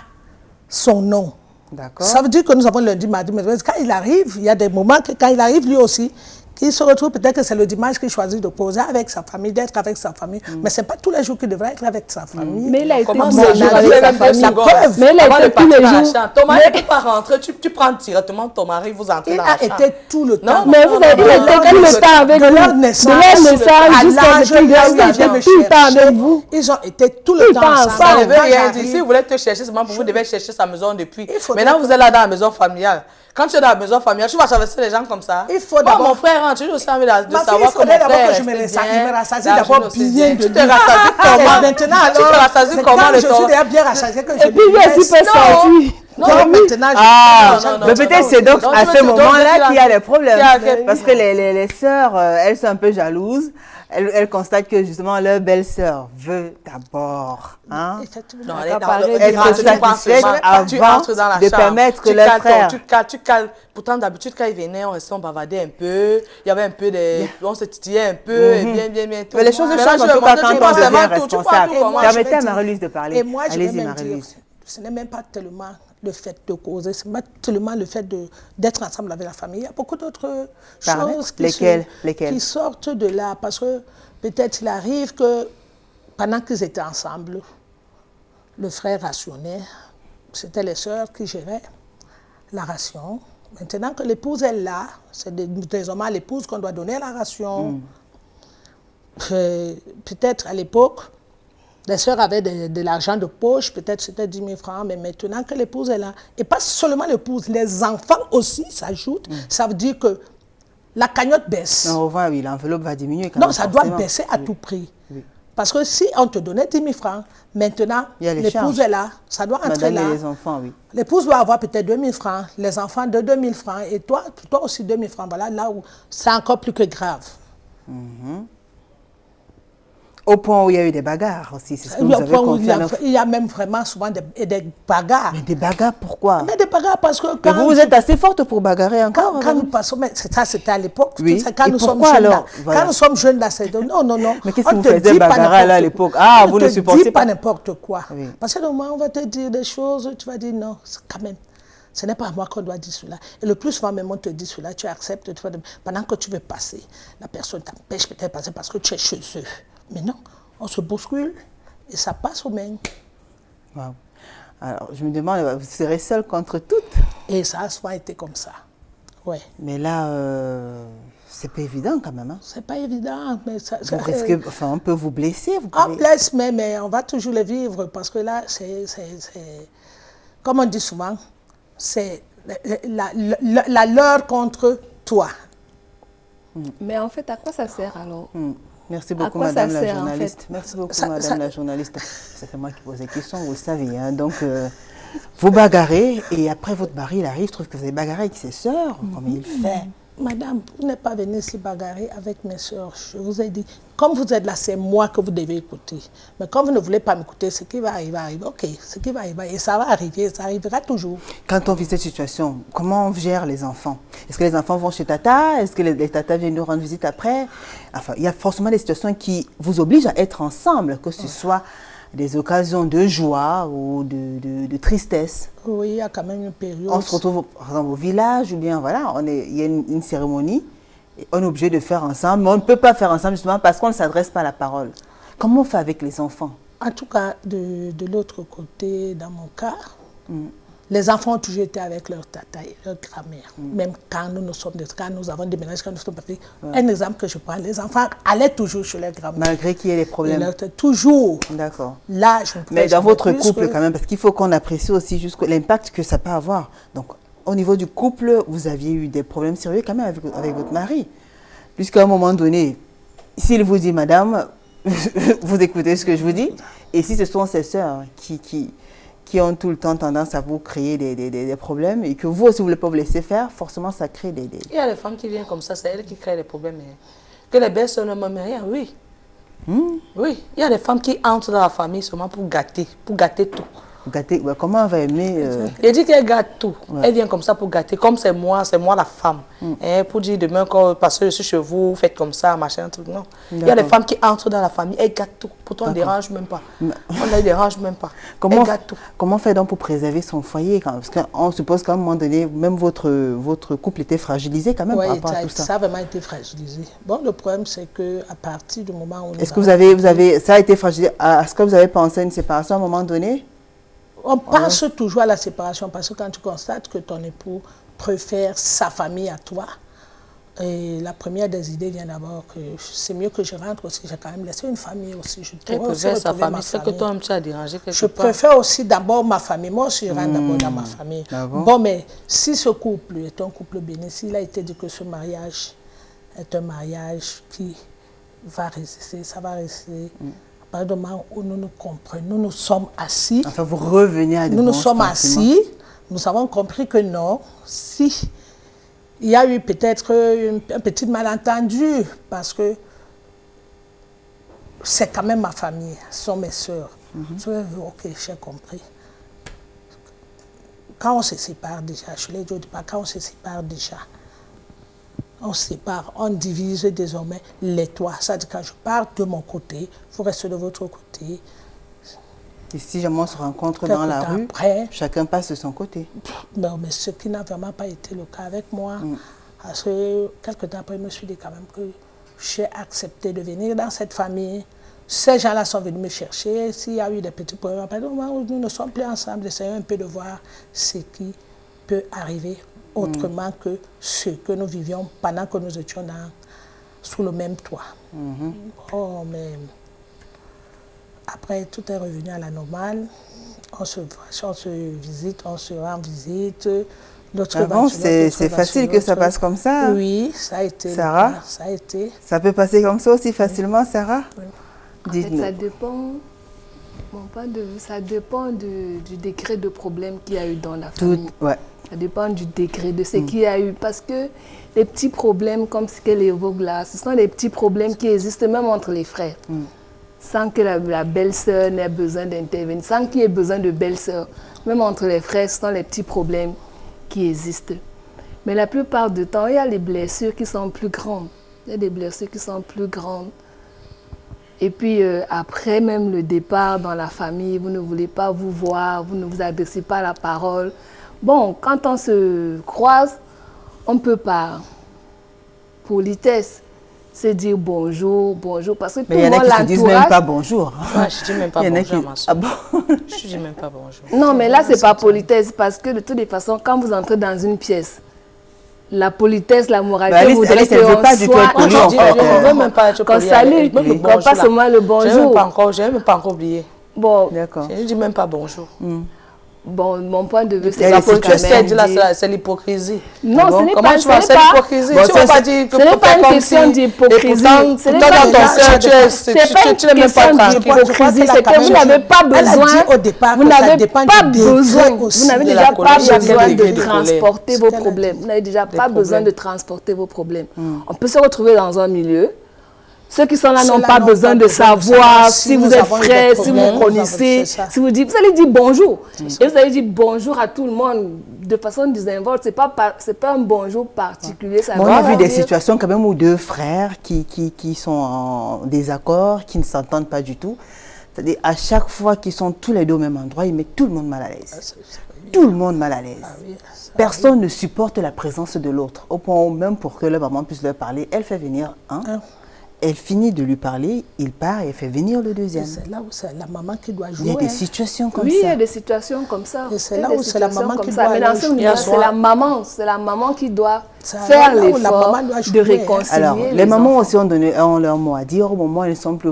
son nom. D'accord. Ça veut dire que nous avons lundi, mardi, mercredi. Quand il arrive, il y a des moments que quand il arrive lui aussi, qu'il se retrouve, peut-être que c'est le dimanche qu'il choisit de poser avec sa famille, d'être avec sa famille. Mais ce n'est pas tous les jours qu'il devrait être avec sa famille. Mais il a été Comment tous c'est les jours je avec fais sa même famille. deux secondes. Mais il a Avant été de tous partir les dans la jours. chambre. Ton mari ne peut pas rentrer, tu prends directement ton mari, vous entrez Il dans la a chambre. été tout le temps. Non, Mais vous avez il était tout le temps avec de vous. leur De naissance, leur naissance jusqu'à l'âge ce qu'il où il vient me était tout le temps chercher. avec vous. Ils ont été tout Tout le le temps temps ensemble. ensemble. Ça ne veut Quand rien j'arrive, dire. Si vous voulez te chercher, seulement vous devez chercher sa maison depuis. Il faut Maintenant, d'abord- vous êtes là dans la maison familiale. Quand tu es dans la maison familiale, tu vas traverser les gens comme ça. Il faut Bon, d'abord- mon frère rentre, j'ai aussi envie de Ma fille, il savoir comment faudrait d'abord frère que je me restait rassasie, bien. me rassasie La d'abord jeune aussi bien de Tu te lui. rassasies Et comment? maintenant, Tu te alors, rassasies c'est comment quand le je temps? suis déjà bien rassasiée que je Et puis lui lui aussi laisse. peut sortir. Non, maintenant, je... Ah, Non, non, mais non, peut-être non, c'est donc non, à tu ce veux- donc, moment-là qu'il y a tu- des problèmes. tu- Parce que les sœurs, elles sont un peu jalouses. Elles constatent que justement leur belle-sœur veut d'abord. Hein? Effectivement. Non, Être satisfaite tu avant entres dans la de chambre, permettre que tu leur cales frère... tu cales. Pourtant, d'habitude, quand ils venaient, on restait, on bavardait un peu. Il y avait un peu de... On se titillait un peu, et bien. Tout. Mais les choses Maintenant, changent en je tout me cas demande, quand tu on prends devient seulement tout, tu prends responsable. tout comment? Permettez à Marie-Louise de parler. Et moi, je vais Allez-y, même dire, Marie-Louise. ce n'est même pas tellement le fait de causer, ce n'est pas tellement le fait d'être ensemble avec la famille. Il y a beaucoup d'autres Parlez. choses Lesquelles qui sortent de là. Parce que peut-être il arrive que pendant qu'ils étaient ensemble, le frère rationnait, c'était les sœurs qui géraient la ration. Maintenant que l'épouse est là, c'est désormais à l'épouse qu'on doit donner la ration. Peut-être à l'époque, les sœurs avaient de l'argent de poche, peut-être c'était 10 000 francs, mais maintenant que l'épouse est là, et pas seulement l'épouse, les enfants aussi s'ajoutent, ça veut dire que la cagnotte baisse. On revoit, oui, l'enveloppe va diminuer quand Non, même, ça doit forcément. baisser à tout prix. Parce que si on te donnait 10 000 francs, maintenant, Il y a les l'épouse charges. est là, ça doit entrer Madame là. et les enfants, oui. L'épouse doit avoir peut-être 2 000 francs, les enfants de 2 000 francs, et toi aussi 2 000 francs. Voilà, là où c'est encore plus que grave. Au point où il y a eu des bagarres aussi, c'est ce que vous avez confié à nos... Il y a même vraiment souvent des bagarres. Mais des bagarres, pourquoi? Mais des bagarres parce que Mais quand vous êtes assez forte pour bagarrer encore. quand nous passons, mais ça c'était à l'époque, Oui. c'est quand Et nous sommes pourquoi jeunes alors? là. Voilà. Quand nous sommes jeunes là, c'est non. Mais qu'est-ce On que vous te faisiez dit pas bagarrer là à n'importe l'époque? quoi. Ah, On vous te ne supportez dit pas. n'importe quoi. Oui. Parce que le moment on va te dire des choses, tu vas dire non, c'est quand même. Ce n'est pas à moi qu'on doit dire cela. Et le plus souvent, même on te dit cela, tu acceptes. Pendant que tu veux passer, la personne t'empêche peut-être de passer parce que tu es chez eux. Mais non, on se bouscule et ça passe aux mains. Wow. Alors, je me demande, vous serez seule contre toutes? Et ça a souvent été comme ça. Ouais. Mais là, c'est pas évident quand même. Hein? C'est pas évident, mais ça... Vous risquez, enfin, on peut vous blesser. Vous On pouvez... blesse, mais on va toujours le vivre parce que là, c'est comme on dit souvent, c'est la leur contre toi. Mais en fait, à quoi ça sert alors? Merci beaucoup, quoi ça madame la sert, en journaliste. fait? Merci beaucoup, madame la journaliste. C'est moi qui pose la question, vous le savez. Hein? Donc, vous bagarrez et après votre mari, il arrive, trouve que vous avez bagarré avec ses sœurs. Comment il fait? Madame, vous n'êtes pas venue ici bagarrer avec mes soeurs. Je vous ai dit, comme vous êtes là, c'est moi que vous devez écouter. Mais comme vous ne voulez pas m'écouter, ce qui va arriver, arrive. Ok, ce qui va arriver, et ça va arriver, ça arrivera toujours. Quand on vit cette situation, comment on gère les enfants? Est-ce que les enfants vont chez tata? Est-ce que les tatas viennent nous rendre visite après? Enfin, il y a forcément des situations qui vous obligent à être ensemble, que ce soit des occasions de joie ou de tristesse. Oui, il y a quand même une période. On se retrouve par exemple au village ou bien voilà, il y a une cérémonie, et on est obligé de faire ensemble, mais on ne peut pas faire ensemble justement parce qu'on ne s'adresse pas à la parole. Comment on fait avec les enfants? En tout cas, de l'autre côté, dans mon cas, les enfants ont toujours été avec leur tata et leur grand-mère. Même quand nous avons déménagé, quand nous sommes partis. Un exemple que je prends, les enfants allaient toujours chez leur grand-mère. Malgré qu'il y ait des problèmes. Toujours. D'accord. Là, je ne pouvais Mais dans jamais votre plus couple que- quand même, parce qu'il faut qu'on apprécie aussi jusqu'à l'impact que ça peut avoir. Donc, au niveau du couple, vous aviez eu des problèmes sérieux quand même avec votre mari. Puisqu'à un moment donné, s'il vous dit, madame, vous écoutez ce que je vous dis, et si ce sont ses sœurs qui ont tout le temps tendance à vous créer des problèmes, et que vous aussi, vous ne voulez pas vous laisser faire, forcément, ça crée des... Il y a des femmes qui viennent comme ça, c'est elles qui créent des problèmes. Mais que les belles-sœurs ne m'aiment rien, oui. Oui, il y a des femmes qui entrent dans la famille seulement pour gâter tout. Gâter, ouais, comment on va aimer... Elle dit qu'elle gâte tout. Elle vient comme ça pour gâter. Comme c'est moi la femme. Pour dire demain, parce que je suis chez vous, vous faites comme ça, machin, truc. Non. Il y a des D'accord. femmes qui entrent dans la famille, elles gâtent tout. Pourtant, on ne dérange même pas. On ne les dérange même pas. Comment, Elles gâtent tout. comment faire donc pour préserver son foyer quand même? Parce qu'on suppose qu'à un moment donné, même votre couple était fragilisé quand même par Oui, rapport à tout ça. ça a vraiment été fragilisé. Bon, le problème, c'est qu'à partir du moment où... Est-ce que ça a été fragilisé? Est-ce que vous avez pensé à une séparation à un moment donné? On pense toujours à la séparation parce que quand tu constates que ton époux préfère sa famille à toi, et la première des idées vient d'abord que c'est mieux que je rentre aussi. J'ai quand même laissé une famille aussi. Je Elle pourrais aussi préfère sa retrouver ma famille. C'est que toi-même, tu as dérangé quelque Je part. préfère aussi d'abord ma famille. Moi aussi, je rentre d'abord dans ma famille. Ah bon? Bon, mais si ce couple est un couple béni, s'il a été dit que ce mariage est un mariage qui va résister, ça va rester. À partir du moment où nous nous comprenons, nous nous sommes assis. Enfin, vous revenez à de Nous nous bons sommes sentiments. assis, nous avons compris que non, si il y a eu peut-être un petit malentendu, parce que c'est quand même ma famille, ce sont mes sœurs. Je vais dire, ok, j'ai compris. Quand on se sépare déjà, je l'ai dit au départ, quand on se sépare déjà, on se sépare, on divise désormais les toits. C'est-à-dire quand je pars de mon côté, vous restez de votre côté. Et si jamais on se rencontre Quelque dans la temps rue, après, chacun passe de son côté. non, mais ce qui n'a vraiment pas été le cas avec moi. Parce que quelques temps après, je me suis dit quand même que j'ai accepté de venir dans cette famille. Ces gens-là sont venus me chercher. S'il y a eu des petits problèmes, après, nous ne sommes plus ensemble. Essayons un peu de voir ce qui peut arriver autrement que ce que nous vivions pendant que nous étions sous le même toit. Oh, mais après, tout est revenu à la normale. On se visite, on se rend visite. Ah bon, c'est facile que ça passe comme ça? Oui, ça a été. Sarah? Ça a été. Ça peut passer comme ça aussi facilement, Sarah? En fait, Dites-nous. ça dépend, ça dépend du degré de problème qu'il y a eu dans la famille. Ouais. Ça dépend du degré de ce qu'il y a eu. Parce que les petits problèmes, comme ce qu'elle évoque là, ce sont des petits problèmes qui existent même entre les frères. Sans que la belle-sœur n'ait besoin d'intervenir, sans qu'il y ait besoin de belle-sœur. Même entre les frères, ce sont les petits problèmes qui existent. Mais la plupart du temps, il y a les blessures qui sont plus grandes. Il y a des blessures qui sont plus grandes. Et puis après même le départ dans la famille, vous ne voulez pas vous voir, vous ne vous adressez pas la parole, Bon, quand on se croise, on peut par politesse se dire bonjour, bonjour, parce que tout Mais il y le en a monde qui se disent même l'entourage. pas bonjour. Moi, je dis même pas Il y en a bonjour qui- à ma soeur. Ah bon? Je dis même pas bonjour. Non, mais là, c'est pas politesse, parce que de toutes les façons, quand vous entrez dans une pièce, la politesse, la moralité, Alice, voudrait Alice, elle veut qu'on pas du tout soit- être polie, Je en dis, fait. je ne veux même pas être qu'on polie salue, avec. Même le qu'on bonjour, passe là. seulement le bonjour. Je n'ai même pas encore oublié. Bon, D'accord. Je dis même pas bonjour. bon, mon point de vue, Il y c'est a pas des pour situations- Ce qu'elle dit là, c'est l'hypocrisie. Non, Ah bon? ce n'est Comment pas, tu ce vois, n'est c'est pas, l'hypocrisie. Bon, Tu ça, vas pas c'est- dire ce n'est pas une comme question si- d'hypocrisie. Et pourtant, Ce n'est toi, pas dans une ton question cœur, tu es... c'est pas une tu n'es même pas question tranquille. d'hypocrisie, qu'elle a c'est quand que même vous n'avez dit- pas elle a besoin, dit au départ vous que ça n'avez dépend pas du degré besoin, aussi vous n'avez de déjà la pas colère, besoin quel degré de de transporter colère. vos C'est ce qu'elle a problèmes. dit. Vous n'avez déjà Des pas besoin problèmes. de transporter vos problèmes. On peut se retrouver dans un milieu. Ceux qui sont là n'ont Ceux-là pas n'ont besoin pas de besoin de savoir savoir si si vous nous êtes avons eu des frères, si problèmes, vous nous connaissez, avons- c'est ça. si vous dites, vous allez dire bonjour. Et vous allez dire bonjour à tout le monde de façon désinvolte. C'est pas un bonjour particulier. Ça Bon, on va a vu des dire- situations quand même où deux frères qui sont en désaccord, qui ne s'entendent pas du tout. C'est-à-dire à chaque fois qu'ils sont tous les deux au même endroit, ils mettent tout le monde mal à l'aise. Tout le monde mal à l'aise. Personne ne supporte la présence de l'autre. Au point où même pour que leur maman puisse leur parler, elle fait venir un. Elle finit de lui parler, il part et elle fait venir le deuxième. C'est là où c'est la maman qui doit Il y jouer. a des hein. situations comme Oui, il y ça. a des situations comme ça. Et c'est Il y a là des où c'est la situations maman comme qui ça. doit Mais dans aller ce jouer. milieu, c'est la maman qui doit C'est faire là où la l'effort maman doit de jouer, hein. réconcilier Alors, les les mamans enfants. aussi ont leur mot à dire. Au moment où elles ne sont plus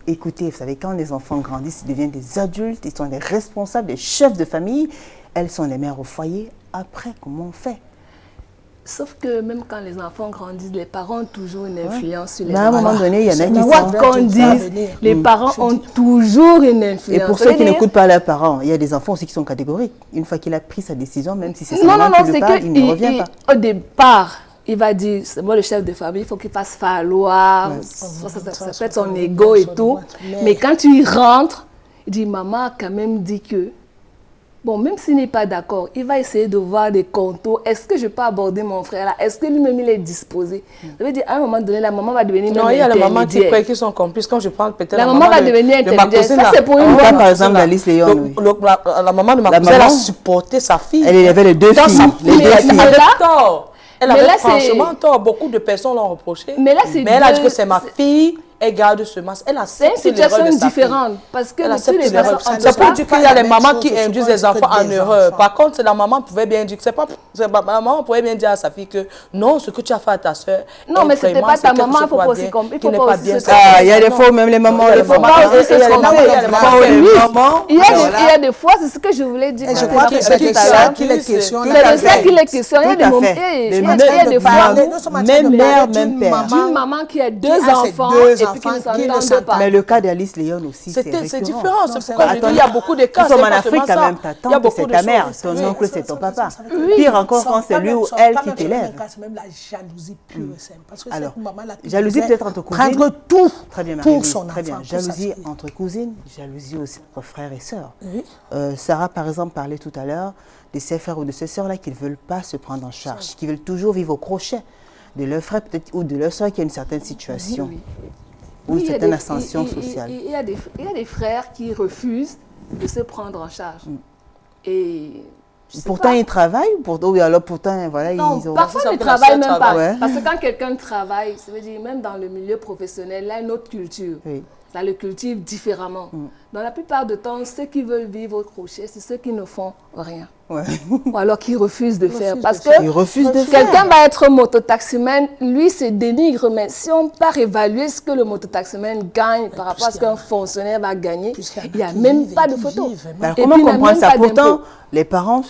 écoutées, vous savez, quand les enfants grandissent, ils deviennent des adultes, ils sont des responsables, des chefs de famille. Elles sont les mères au foyer. Après, comment on fait? Sauf que même quand les enfants grandissent, les parents ont toujours une influence sur les Mais à un enfants. moment donné, il y en a qui Quoi sont... qu'on dise, les parents ont toujours une influence. Et pour Ça ceux veut qui dire- n'écoutent pas leurs parents, il y a des enfants aussi qui sont catégoriques. Une fois qu'il a pris sa décision, même si c'est sa Non, maman non, non, qui c'est le parle, il ne revient pas. au départ, il va dire, c'est moi le chef de famille, il faut qu'il fasse falloir, ça peut être son ego et tout. Mais quand tu y rentres, il dit, maman a quand même dit que, bon, même s'il n'est pas d'accord, il va essayer de voir des contours. Est-ce que je peux aborder mon frère là? Est-ce que lui-même il est disposé? Ça veut dire, à un moment donné, la maman va devenir Non, même il y a les mamans qui intermédiaire. croient qu'ils sont complices. Quand je parle peut-être La maman va devenir de ma intermédiaire. cousine, Ça, là. c'est pour une Ah, bonne- ma par exemple, cousine, là. Alice Léon, oui. La maman de ma La cousine, elle a maman, supporté sa fille. Elle avait les deux Dans filles. sa Les fille, deux elle filles. avait là- tort. Elle mais avait là, c'est- franchement tort. Beaucoup de personnes l'ont reproché. Mais là, c'est Mais elle a dit deux- que c'est ma fille, elle garde ce masque. Elle C'est une accepte l'erreur situation de sa fille. différente. Parce que Elle de accepte toutes les l'erreur. façons, on C'est peut pour pas- dire qu'il y a les même mamans chose, qui je induisent pense les enfants que en des erreur. enfants. Par contre, la maman pouvait bien dire que c'est pas, la maman pouvait bien dire à sa fille que non, ce que tu as fait à ta soeur. Non, mais c'était pas ta maman, il faut pas aussi comprendre. Il faut pas aussi se Ah, il y a des fois où même les mamans... Il y a les des mamans- mamans aussi se il y a des tromper. mamans, il y a des les mamans. mamans, les Oui. mamans, Il y voilà. a des fois, c'est ce que je voulais dire. Et je quand crois on que a fait c'est de tout à ça l'heure. qu'il est question. Tout C'est à de ça fait. qu'il est question. Il y a Tout des à moments, fait. il Les y a mamans des de fois, parler, Nous sommes en train même de mère, parler même d'une père. maman une maman qui a deux qui a ses enfants deux et puis qui enfants ne qui s'entendent ne pas. s'entendent Mais le cas d'Alice Léon aussi, c'est C'est récurrent. différent. C'est Non, pourquoi c'est je dis il y a beaucoup de cas. Nous sommes c'est en pas Afrique seulement quand ça. même, ta Il y a tante, c'est beaucoup de ta mère, choses. ton Oui. oncle, c'est ton papa. Oui. Pire encore quand c'est lui ou elle qui t'élève. C'est même la jalousie pure et simple. Parce que Alors, cette maman-là qui jalousie devait peut-être entre cousines. prendre tout Très bien, pour Marie-Louise, son très bien. enfant. pour sa Jalousie fille. entre cousines, jalousie aussi entre frères et sœurs. Oui. Sarah, par exemple, parlait tout à l'heure de ses frères ou de ses sœurs là qui ne veulent pas se prendre en charge, qui veulent toujours vivre au crochet de leur frère peut-être ou de leur sœur qui a une certaine situation Oui. ou Oui, une il y a certaine des- ascension il- sociale. Il y a des frères qui refusent de se prendre en charge. Et je sais Pourtant, pas. ils travaillent, ou alors pourtant, voilà, Non, ils ont... parfois C'est ils ne ça que la travaillent sœur même pas. travaille. Ouais. Parce que quand quelqu'un travaille, ça veut dire même dans le milieu professionnel, là, une autre culture. Oui. Ça le cultive différemment. Dans la plupart du temps, ceux qui veulent vivre au crochet, c'est ceux qui ne font rien. Ouais. Ou alors qui refusent de faire. Parce que Ils refusent de faire. quelqu'un va être mototaximène, lui se dénigre, mais si on part évaluer ce que le mototaximène gagne par rapport à ce qu'un fonctionnaire va gagner, il n'y a même pas de photo. Alors, Et comment puis, il n'y a comprendre même ça? pas Pourtant, d'impôt. les parents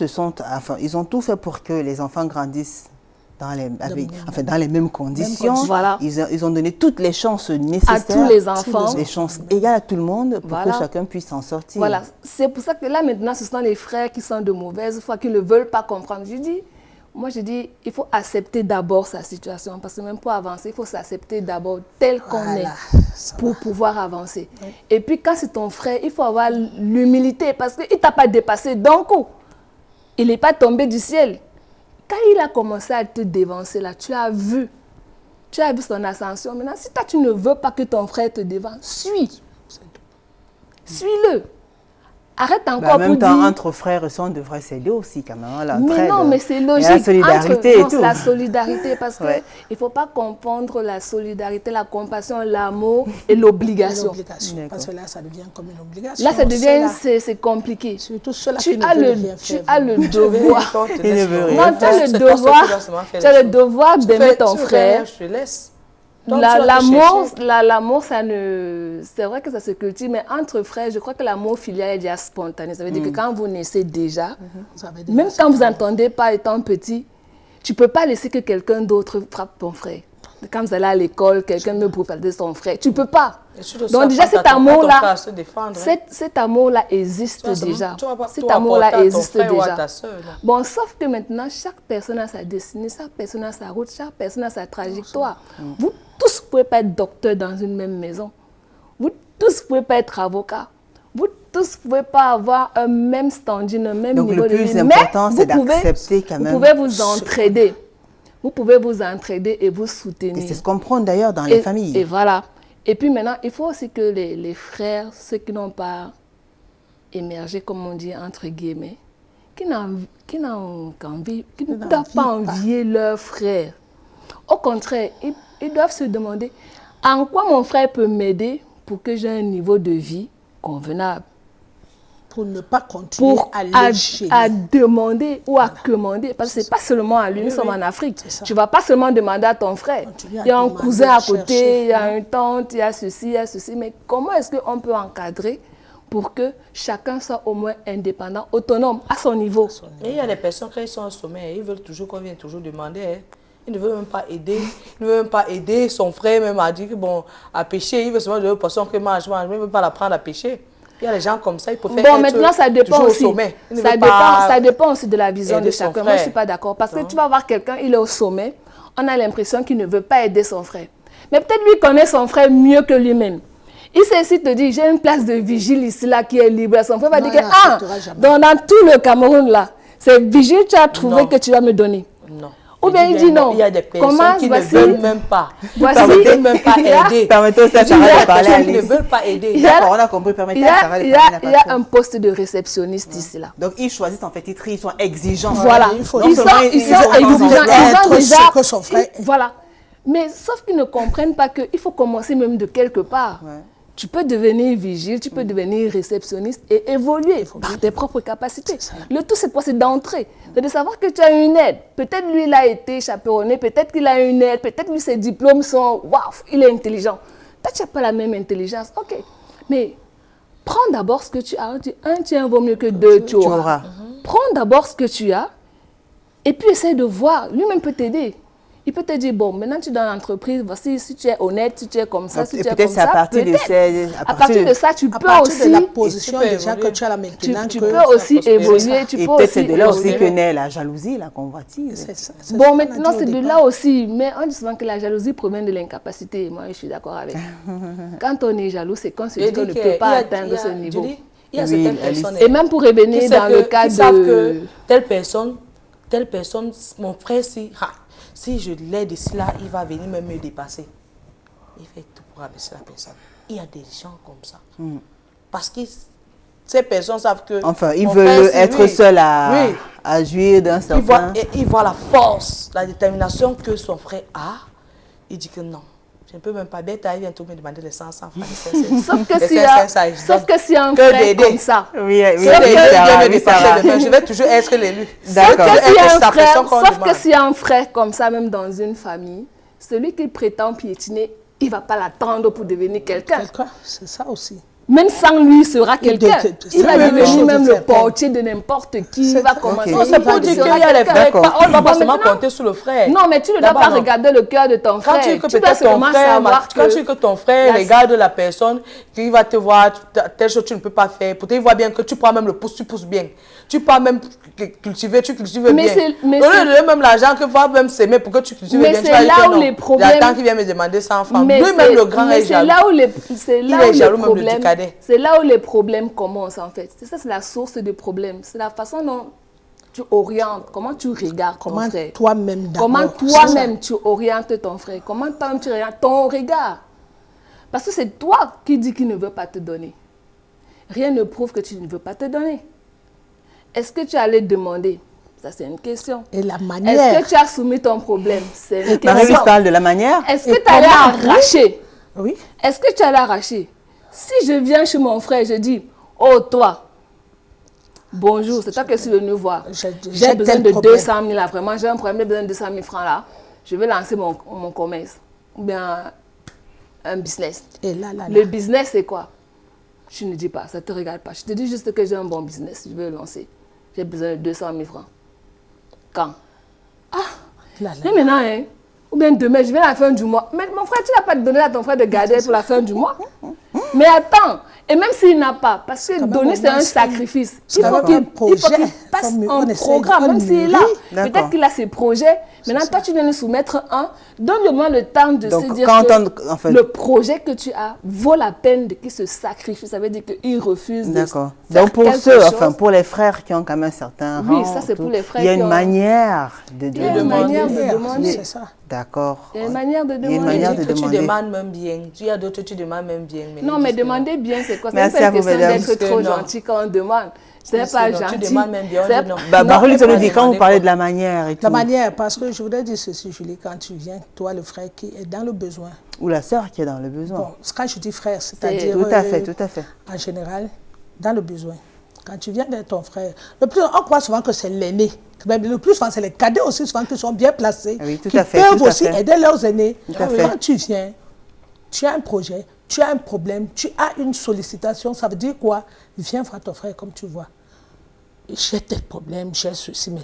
ils ont tout fait pour que les enfants grandissent dans les mêmes conditions. Voilà. Ils ont donné toutes les chances nécessaires. À tous les enfants. Les chances égales à tout le monde pour Voilà. que chacun puisse s'en sortir. Voilà, c'est pour ça que là maintenant, ce sont les frères qui sont de mauvaise foi, qui ne veulent pas comprendre. Je dis, il faut accepter d'abord sa situation, parce que même pour avancer, il faut s'accepter d'abord tel qu'on Voilà, est pour pouvoir avancer. Et puis quand c'est ton frère, il faut avoir l'humilité, parce qu'il ne t'a pas dépassé d'un coup. Il n'est pas tombé du ciel. Quand il a commencé à te dévancer là, tu as vu son ascension. Maintenant, si toi tu ne veux pas que ton frère te dévance, suis. Suis-le. Arrête encore Bah, en même pour temps, dire... entre frères et sœurs, on devrait s'aider aussi quand même. Hein, Mais non, mais c'est logique. La solidarité et tout. La solidarité, parce qu'il Ouais. ne faut pas confondre la solidarité, la compassion, l'amour et l'obligation. L'obligation, parce que là, ça devient comme une obligation. Là, ça devient, Ceux-là- c'est compliqué. Surtout ceux-là Tu qui ne as veulent le, rien tu faire. as le devoir. Il ne veut rien Non, tu as le devoir d'aimer ton frère. Je te laisse. Donc, tu vas te L'amour, chercher. l'amour, ça ne... C'est vrai que ça se cultive, mais entre frères, je crois que l'amour filial est déjà spontané. Ça veut dire que quand vous naissez déjà, Vous avez déjà même ça. quand vous n'entendez pas étant petit, tu ne peux pas laisser que quelqu'un d'autre frappe ton frère. Quand vous allez à l'école, quelqu'un me brutaliser son frère. Tu ne peux pas. Et tu dois Donc déjà, apprendre cet à ton frère amour-là, à se défendre, hein. cet amour-là existe Tu vas seulement- déjà. tu vas pas Cet tout amour-là apporter à ton existe frère ou à déjà. ta sœur, non. Bon, sauf que maintenant, chaque personne a sa destinée, chaque personne a sa route, chaque personne a sa trajectoire. Vous tous ne pouvez pas être docteur dans une même maison. Vous tous ne pouvez pas être avocat. Vous tous ne pouvez pas avoir un même standing, un même Donc, niveau le de plus vie. important, Mais c'est vous pouvez- d'accepter quand même Vous pouvez vous entraider. Vous pouvez vous entraider et vous soutenir. Et c'est ce qu'on prend d'ailleurs dans les familles. Et voilà. Et puis maintenant, il faut aussi que les frères, ceux qui n'ont pas émergé, comme on dit, entre guillemets, qui ne doivent pas envier leurs frères. Au contraire, ils doivent se demander en quoi mon frère peut m'aider pour que j'ai un niveau de vie convenable. Pour ne pas continuer Pour à lécher. à demander ou à commander. Parce que ce n'est pas seulement à lui, nous sommes en Afrique. ça. Tu ne vas pas seulement demander à ton frère. Continue à Il y a un demander, cousin à à côté, chercher. il y a une tante, il y a ceci, il y a ceci. Mais comment est-ce qu'on peut encadrer pour que chacun soit au moins indépendant, autonome, à son niveau? Et il y a des personnes, quand ils sont au sommet, ils veulent toujours qu'on vienne toujours demander. Hein. Ils ne veulent même pas aider. Ils ne veulent même pas aider son frère, même à dire que bon, à pêcher. Il veut seulement donner aux personnes qui mangent, même pas l'apprendre à pêcher. Il y a des gens comme ça, ils préfèrent Bon, être maintenant, ça dépend toujours aussi. au sommet. Ils ne Ça veulent dépend, pas ça dépend aussi de la vision de aider son chacun. Moi, je ne suis frère. pas d'accord. Parce que tu vas voir quelqu'un, il est au sommet, on a l'impression qu'il ne veut pas aider son frère. Mais peut-être lui connaît son frère mieux que lui-même. Il sait ici te dire, j'ai une place de vigile ici, là, qui est libre. Son frère va Non, dire que, il n'acceptera jamais. dans tout le Cameroun, là, c'est vigile tu as trouvé Non. que tu vas me donner. Non. Ou bien il dit non. Il y a des personnes Comment, qui voici- ne veulent même pas. Voici- Qui ne veulent même pas Il y a- aider. Permettez aussi à Il y a Sarah des de parler à personnes qui ne Alice. veulent pas aider. Il y a- D'accord, on a compris. Permettez Il y à a, Sarah de il y parler a- la il y a patronne. un poste de réceptionniste ici, là. Donc, ils choisissent en fait, ils trient, ils sont exigeants. Voilà, il faut- ils sont seulement exigeants, attendre ils ont d'être déjà... ce que son frère est. Voilà. Mais sauf qu'ils ne comprennent pas qu'il faut commencer même de quelque part. Ouais. Tu peux devenir vigile, tu peux devenir réceptionniste et évoluer par tes propres capacités. Le tout, c'est quoi? C'est d'entrer. C'est de savoir que tu as une aide. Peut-être lui, il a été chaperonné, peut-être qu'il a une aide, peut-être lui, ses diplômes sont... Waouh, il est intelligent. Toi, tu n'as pas la même intelligence. OK. Mais prends d'abord ce que tu as. Un tien vaut mieux que deux, tu auras. Prends d'abord ce que tu as et puis essaie de voir. Lui-même peut t'aider. Il peut te dire, bon, maintenant tu es dans l'entreprise, voici, si tu es honnête, si tu es comme ça, Donc, si et tu es peut-être comme c'est à ça, partir de peut-être. ces- À partir de ça, tu À peux partir aussi... de la position tu peux déjà évoluer. que tu as là maintenant. Tu que peux aussi prospérer. évoluer, tu Et peux peut-être c'est de là aussi évoluer. que naît la jalousie, la convoitise. c'est ça, c'est ce Bon, qu'on a maintenant, dit au c'est de départ. là aussi. Mais on dit souvent que la jalousie provient de l'incapacité. Moi, je suis d'accord avec. Quand on est jaloux, c'est qu'on se dit qu'on ne peut pas atteindre ce niveau. Il y a Oui, certaines Alice. personnes Et même pour qui revenir savent dans que- le cas qui savent que de... telle personne, mon frère, si je l'aide ici, là, il va venir même me dépasser. Il fait tout pour abaisser la personne. Il y a des gens comme ça. Parce que ces personnes savent que... Enfin, ils mon veulent frère, être oui, seuls à, oui. à jouir d'un certain... Il voit la force, la détermination que son frère a. Il dit que non. Je ne peux même pas. Bête, il vient tout me demander les 500 francs. Sauf que Les s'il y 500, a, je sauf donne. que s'il y a un Que frère d'aider. comme ça, Oui, oui, Si oui, les Sarah, vient me oui, dépasser Sarah. demain, je vais toujours être l'élu. D'accord. Sauf que s'il y a un Sa frère, personne qu'on sauf que demande. s'il y a un frère comme ça, même dans une famille, celui qui prétend piétiner, il ne va pas l'attendre pour devenir quelqu'un. Quelqu'un, c'est ça aussi. Même sans lui, il sera quelqu'un. Il va c'est la même chose devenir même de le faire. portier de n'importe qui. Il va commencer. Non, c'est pour dire qu'il y a les frères. D'accord. On ne va pas Bon, seulement maintenant- compter sur le frère. Non, mais tu ne dois D'abord, pas non. regarder le cœur de ton Quand frère. tu dis que Tu dois peut-être ton seulement frère, savoir quand tu dis que ton frère la- regarde la personne, qui va te voir, telle chose tu ne peux pas faire. Peut-être il voit bien que tu prends même le pouce, tu pousses bien. Tu prends même cultiver, tu cultives Mais bien. c'est- mais Au lieu c'est- de donner même l'argent que va même s'aimer pour que tu cultives Mais bien. tu c'est vas dire là que où non. les problèmes- J'attends qu'il vienne me demander 100 francs. Mais Lui-même, c'est- le grand mais est jaloux. c'est là Il est où jaloux les même du problèmes, cadet. c'est là où les problèmes commencent en fait. C'est ça, c'est la source des problèmes. C'est la façon dont tu orientes, comment tu regardes Comment ton frère. toi-même d'abord. Comment c'est ça. toi-même tu orientes ton frère. Comment toi-même tu regardes ton regard. Parce que c'est toi qui dis qu'il ne veut pas te donner. rien ne prouve que tu ne veux pas te donner. Est-ce que tu allais demander? Ça, c'est une question. Et la manière. Est-ce que tu as soumis ton problème? C'est une question. Marie-Louise parle de la manière. Est-ce que tu allais arracher? Oui. Est-ce que tu allais arracher? Si je viens chez mon frère, je dis, oh toi, bonjour, c'est toi que je suis venu voir. J'ai besoin de 200 000 là, vraiment, j'ai un problème, j'ai besoin de 200 000 francs là. Je vais lancer mon commerce ou bien un business. Et là. Le business, c'est quoi? Je ne dis pas, ça ne te regarde pas. Je te dis juste que j'ai un bon business, je vais le lancer. J'ai besoin de 200 000 francs. Quand? Mais maintenant, hein, ou bien demain, je vais à la fin du mois. Mais mon frère, tu n'as pas donné à ton frère de garder pour la fin du mois. Mais attends, et même s'il n'a pas, parce que donner c'est un sacrifice. Il faut qu'il passe un programme, même s'il est là. Peut-être qu'il a ses projets. Maintenant, toi, tu viens lui soumettre un. Donne-le-moi le temps de se dire que le projet que tu as vaut la peine de qu'il se sacrifie. Ça veut dire qu'il refuse de faire donc pour quelque ceux, chose. pour les frères qui ont quand même un certain rang. Oui, ça c'est pour les frères. Il y a une manière de Il y a une manière de demander. C'est ça. D'accord. Il y a une manière de demander. Il y a une manière de Tu demander. demandes même bien. Il y a d'autres, tu demandes même bien. Non, mais demander bien, c'est quoi? C'est Merci pas à une vous, question mesdames. d'être trop gentil quand on demande. C'est pas gentil. Tu demandes même bien. C'est- Non. Marie-Louise nous dit, quand vous parlez de la manière et tout. La manière, parce que je voudrais dire ceci, Julie, quand tu viens, toi, le frère qui est dans le besoin. Ou la sœur qui est dans le besoin. Bon, quand je dis frère, c'est-à-dire. Tout à fait, tout à fait. En général, dans le besoin. Quand tu viens de ton frère, on croit souvent que c'est l'aîné. Même le plus souvent, c'est les cadets aussi, souvent, qui sont bien placés. Oui, tout qui à fait, peuvent tout à aussi fait. aider leurs aînés. Tout à fait. Quand tu viens, tu as un projet, tu as un problème, tu as une sollicitation, ça veut dire quoi? Viens voir ton frère comme tu vois. J'ai tel problème, j'ai ceci, mais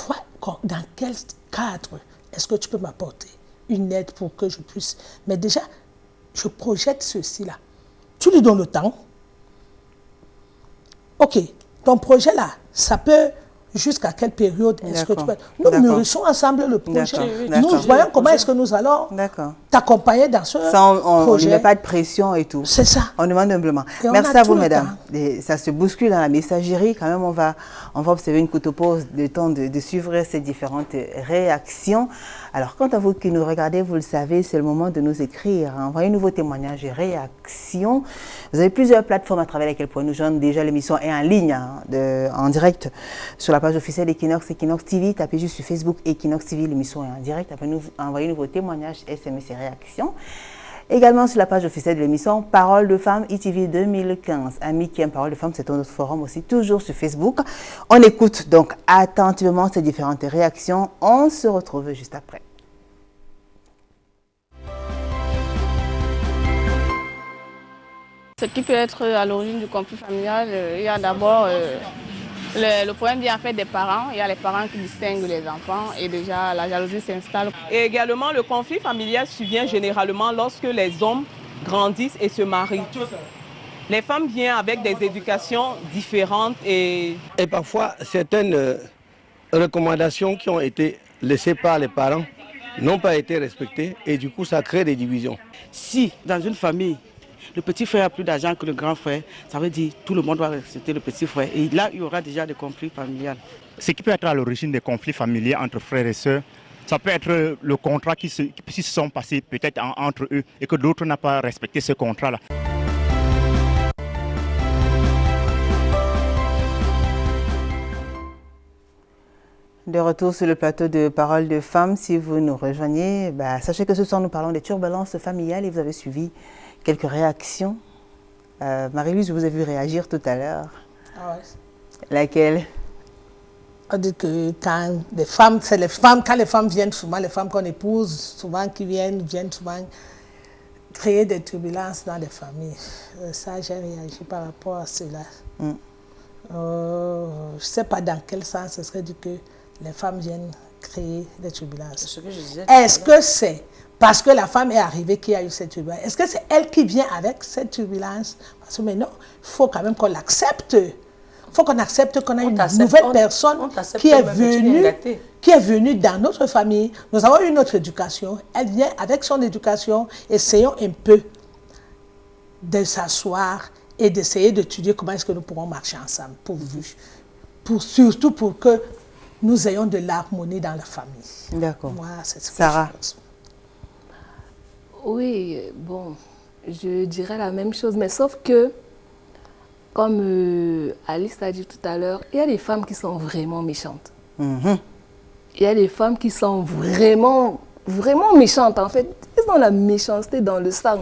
vois dans quel cadre est-ce que tu peux m'apporter une aide pour que je puisse. Mais déjà, je projette ceci là. Tu lui donnes le temps. Ok, ton projet là, ça peut jusqu'à quelle période est-ce que tu peux. Nous mûrissons ensemble le projet. Nous voyons comment est-ce que nous allons t'accompagner dans ce projet. On ne met pas de pression et tout. C'est ça. On demande humblement. Merci à vous, mesdames. Ça se bouscule dans la messagerie. Quand même, on va observer une courte pause, le temps de suivre ces différentes réactions. Alors, quant à vous qui nous regardez, vous le savez, c'est le moment de nous écrire. Envoyez-nous vos témoignages et réactions. Vous avez plusieurs plateformes à travers lesquelles vous pouvez nous joindre. Déjà, l'émission est en ligne, en direct, sur la page officielle Equinox TV. Tapez juste sur Facebook Equinox TV, l'émission est en direct. Envoyez-nous vos témoignages, SMS et réactions. Également sur la page officielle de l'émission Parole de Femmes ITV 2015. Amis qui aiment Parole de Femmes, c'est un autre forum aussi, toujours sur Facebook. On écoute donc attentivement ces différentes réactions. On se retrouve juste après. Ce qui peut être à l'origine du conflit familial, il y a d'abord le problème vient en fait des parents. Il y a les parents qui distinguent les enfants et déjà la jalousie s'installe. Et également le conflit familial survient généralement lorsque les hommes grandissent et se marient. Les femmes viennent avec des éducations différentes et parfois certaines recommandations qui ont été laissées par les parents n'ont pas été respectées et du coup ça crée des divisions. Si dans une famille, le petit frère a plus d'argent que le grand frère, ça veut dire que tout le monde doit respecter le petit frère. Et là, il y aura déjà des conflits familiaux. Ce qui peut être à l'origine des conflits familiaux entre frères et sœurs, ça peut être le contrat qui se sont passés peut-être entre eux et que l'autre n'a pas respecté ce contrat-là. De retour sur le plateau de Parole de Femmes, si vous nous rejoignez, sachez que ce soir nous parlons des turbulences familiales et vous avez suivi quelques réactions. Marie-Louise, je vous ai vu réagir tout à l'heure. Ah ouais. Laquelle? On dit que quand les femmes, c'est les femmes, quand les femmes viennent souvent, les femmes qu'on épouse, souvent qui viennent souvent créer des turbulences dans les familles. Ça, j'ai réagi par rapport à cela. Je ne sais pas dans quel sens ce serait dit que les femmes viennent créer des turbulences. C'est ce que je disais. Est-ce que c'est parce que la femme est arrivée qui a eu cette turbulence? Est-ce que c'est elle qui vient avec cette turbulence? Parce que maintenant, il faut quand même qu'on l'accepte. Il faut qu'on accepte qu'on a une nouvelle personne qui est venue dans notre famille. Nous avons eu notre éducation. Elle vient avec son éducation. Essayons un peu de s'asseoir et d'essayer d'étudier comment est-ce que nous pourrons marcher ensemble. Surtout pour que nous ayons de l'harmonie dans la famille. D'accord. Moi, c'est ce que Sarah. je pense. Oui, bon, je dirais la même chose, mais sauf que comme Alice a dit tout à l'heure, il y a des femmes qui sont vraiment méchantes. Mhm. Il y a des femmes qui sont vraiment, vraiment méchantes. En fait, ils ont la méchanceté dans le sang.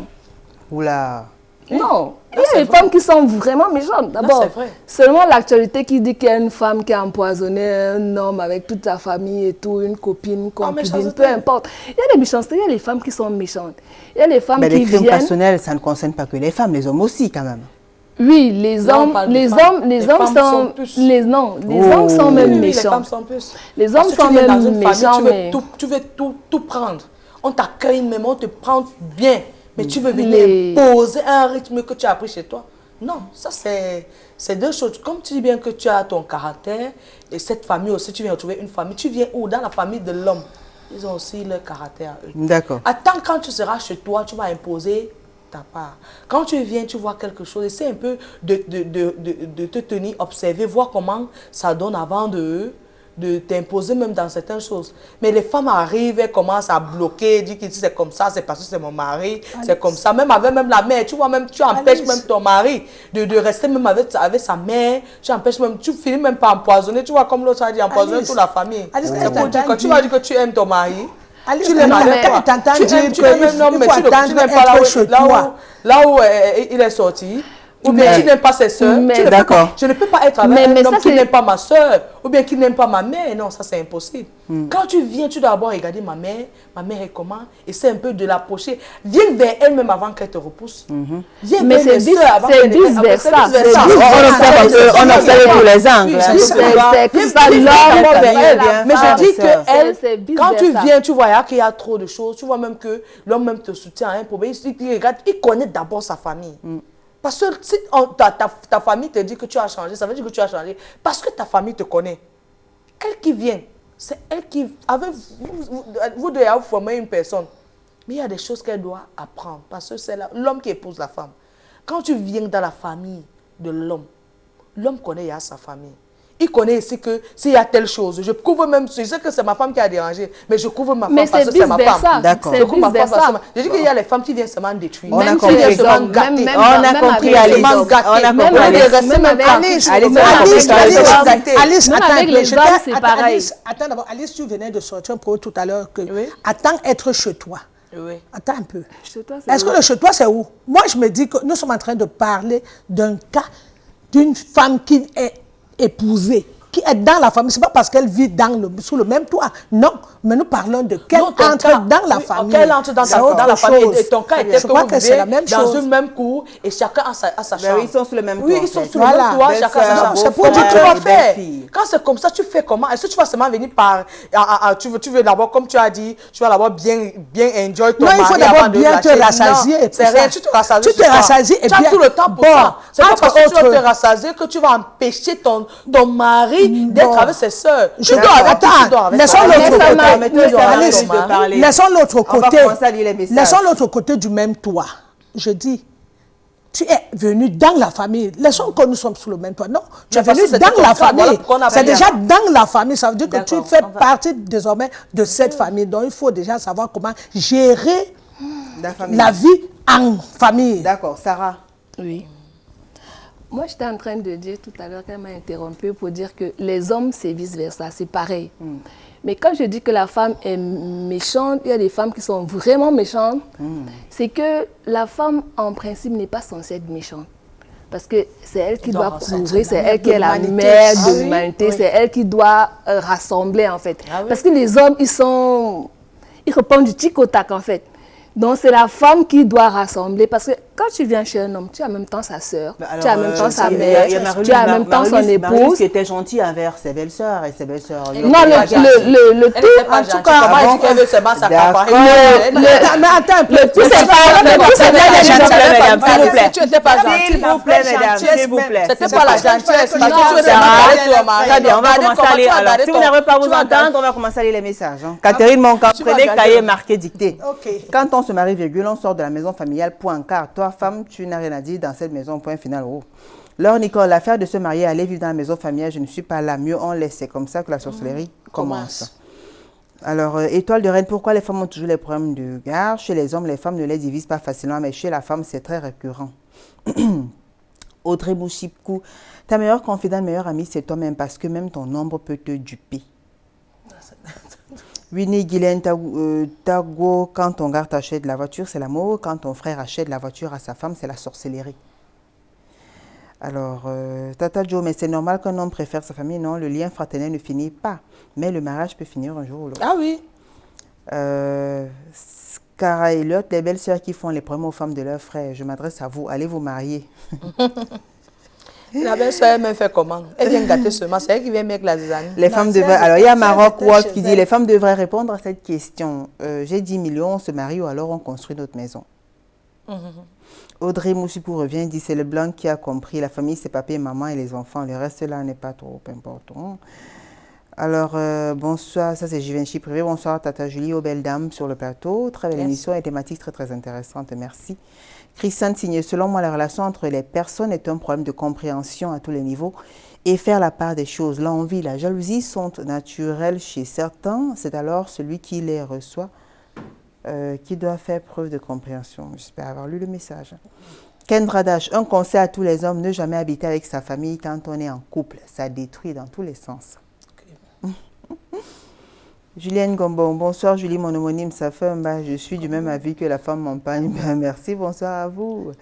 Oula. Non, il y a des femmes qui sont vraiment méchantes. D'abord, seulement l'actualité qui dit qu'il y a une femme qui a empoisonné un homme avec toute sa famille et tout, une copine, concubine, peu importe. Il y a des méchancetés, il y a des femmes qui sont méchantes. Il y a des femmes qui les crimes viennent... personnels, ça ne concerne pas que les femmes, les hommes aussi quand même. Oui, les hommes sont même méchants. Les femmes sont plus. Les hommes sont même méchants, mais... Tu veux tout prendre. On t'accueille même, on te prend bien. Mais tu veux venir imposer un rythme que tu as appris chez toi. Non, ça c'est deux choses. Comme tu dis bien que tu as ton caractère, et cette famille aussi, tu viens retrouver une famille. Tu viens où? Dans la famille de l'homme. Ils ont aussi leur caractère. D'accord. Attends, quand tu seras chez toi, tu vas imposer ta part. Quand tu viens, tu vois quelque chose, essaie un peu de te tenir, observer, voir comment ça donne avant de t'imposer même dans certaines choses. Mais les femmes arrivent, elles commencent à bloquer, disent que c'est comme ça, c'est parce que c'est mon mari, c'est comme ça. Même avec la mère, tu vois, même tu empêches même ton mari de rester même avec sa mère, tu empêches même, tu finis même par empoisonner, tu vois, comme l'autre a dit, empoisonner toute la famille. C'est pour dire que tu vas dire que tu aimes ton mari, tu l'aimes avec toi. Tu l'aimes même, mais tu n'aimes pas là où il est sorti. Ou bien tu n'aimes pas ses soeurs. Je ne peux pas être avec un homme qui n'aime pas ma soeur. Ou bien qui n'aime pas ma mère. Non, ça c'est impossible. Quand tu viens, tu dois d'abord regarder ma mère est comment. Essaie un peu de l'approcher. Viens vers elle-même avant qu'elle te repousse. Viens vers mes soeurs avant qu'elle te repousse. C'est vice-versa. On observe tous les angles. C'est ça l'homme vers elle. Mais je dis que elle, quand tu viens, tu vois qu'il y a trop de choses. Tu vois même que l'homme même te soutient à un problème. Il connaît d'abord sa famille. Parce que si ta famille te dit que tu as changé, ça veut dire que tu as changé. Parce que ta famille te connaît. Elle qui vient, c'est elle qui... Avec vous devez former une personne. Mais il y a des choses qu'elle doit apprendre. Parce que c'est l'homme qui épouse la femme. Quand tu viens dans la famille de l'homme connaît sa famille. Il connaît ici que s'il y a telle chose, je couvre même, je sais que c'est ma femme qui a dérangé, mais je couvre ma femme parce que c'est ma femme. D'accord. Je couvre ma femme parce que je dis qu'il y a les femmes qui viennent seulement détruire. On a compris. On a compris, Alice. Alice, attends d'abord. Alice, tu venais de sortir un peu tout à l'heure que attends être chez toi. Oui. Attends un peu. Est-ce que le chez toi, c'est où? Moi, je me dis que nous sommes en train de parler d'un cas d'une femme qui est épousée, qui est dans la famille. Ce n'est pas parce qu'elle vit sous le même toit. Non, mais nous parlons de qu'elle entre dans la famille. Qu'elle entre dans la famille. Et ton cas était que vous vivez dans une même cour et chacun a sa chambre. Ils sont sous le même toit. Oui, ils sont sous le même toit, chacun a sa chambre. C'est pour dire que tu vas faire. Quand c'est comme ça, tu fais comment? Est-ce que tu vas seulement venir par... Tu veux d'abord, comme tu as dit, tu vas d'abord bien enjoy ton mari. Non, il faut d'abord bien te rassasier. C'est rien, tu te rassasies. Tu te rassasies et bien... Tu as tout le temps pour ça. C'est pas parce que tu vas te rassasier que tu vas empêcher ton mari d'être avec ses soeurs. Je dois, attends, laissons l'autre côté du même toit. Je dis, tu es venu dans la famille. Laissons que nous sommes sous le même toit. Non, tu es venu dans la famille. C'est déjà dans la famille. Ça veut dire que tu fais partie désormais de cette famille. Donc, il faut déjà savoir comment gérer la vie en famille. D'accord. Sarah? Oui. Moi, j'étais en train de dire tout à l'heure qu'elle m'a interrompu pour dire que les hommes, c'est vice-versa, c'est pareil. Mais quand je dis que la femme est méchante, il y a des femmes qui sont vraiment méchantes, c'est que la femme, en principe, n'est pas censée être méchante. Parce que c'est elle qui doit couvrir, c'est elle qui est la mère de l'humanité, c'est elle qui doit rassembler, en fait. Parce que les hommes, ils répondent du tic au tac, en fait. Donc, c'est la femme qui doit rassembler. Parce que quand tu viens chez un homme, tu as en même temps sa sœur, tu as en même temps sa mère, tu as en même temps son épouse. Qui était gentil envers ses belles-sœurs et ses belles-sœurs. Non, le tout... En tout cas, comment elle veut seulement sa campagne. Mais attends un peu. Le tout, c'est pas... Tu n'étais pas gentille. S'il vous plaît, mesdames, s'il vous plaît. C'était pas la gentillesse. Parce que tu veux Très bien, on va commencer à lire. Alors, si vous n'arrivez pas à vous entendre, on va commencer à lire les messages. Catherine Monca, prenez cahier marqué dicté. Quand on se marie, virgule, on sort de la maison familiale, point, car toi, femme, tu n'as rien à dire dans cette maison, point final. Oh. Laure Nicole, l'affaire de se marier, aller vivre dans la maison familiale, je ne suis pas là, mieux on laisse. C'est comme ça que la sorcellerie commence. Alors, Étoile de Reine, pourquoi les femmes ont toujours les problèmes de garde? Chez les hommes, les femmes ne les divisent pas facilement, mais chez la femme, c'est très récurrent. Audrey Mouchipkou, ta meilleure confidente, meilleure amie, c'est toi-même parce que même ton ombre peut te duper. Winnie Guylaine Tago, quand ton gars t'achète la voiture, c'est l'amour. Quand ton frère achète la voiture à sa femme, c'est la sorcellerie. Alors, Tata Joe, mais c'est normal qu'un homme préfère sa famille. Non, le lien fraternel ne finit pas. Mais le mariage peut finir un jour ou l'autre. Ah oui. Cara et Lot, les belles-sœurs qui font les problèmes aux femmes de leurs frères. Je m'adresse à vous, allez vous marier. La belle-sœur, elle m'a fait comment? Elle vient gâter seulement, c'est elle qui vient mettre la zizanie. Les femmes devraient... Alors, il y a Maroc Wolf qui dit, les femmes devraient répondre à cette question. J'ai 10 millions, on se marie ou alors on construit notre maison. Audrey Mouchipou revient, dit, c'est le blanc qui a compris. La famille, c'est papa et maman et les enfants. Le reste, là, n'est pas trop important. Alors, bonsoir, ça c'est Givenchy Privé. Bonsoir, Tata Julie, aux belles dames sur le plateau. Très belle émission et thématique très, très intéressante. Merci. Christiane Signé, selon moi, la relation entre les personnes est un problème de compréhension à tous les niveaux et faire la part des choses. L'envie, la jalousie sont naturelles chez certains. C'est alors celui qui les reçoit qui doit faire preuve de compréhension. J'espère avoir lu le message. Kendra Dash, un conseil à tous les hommes, ne jamais habiter avec sa famille quand on est en couple. Ça détruit dans tous les sens. Okay. Julienne Gombon, bonsoir Julie, mon homonyme, ça fait un bas. Je suis du même avis que la femme montagne. Merci, bonsoir à vous.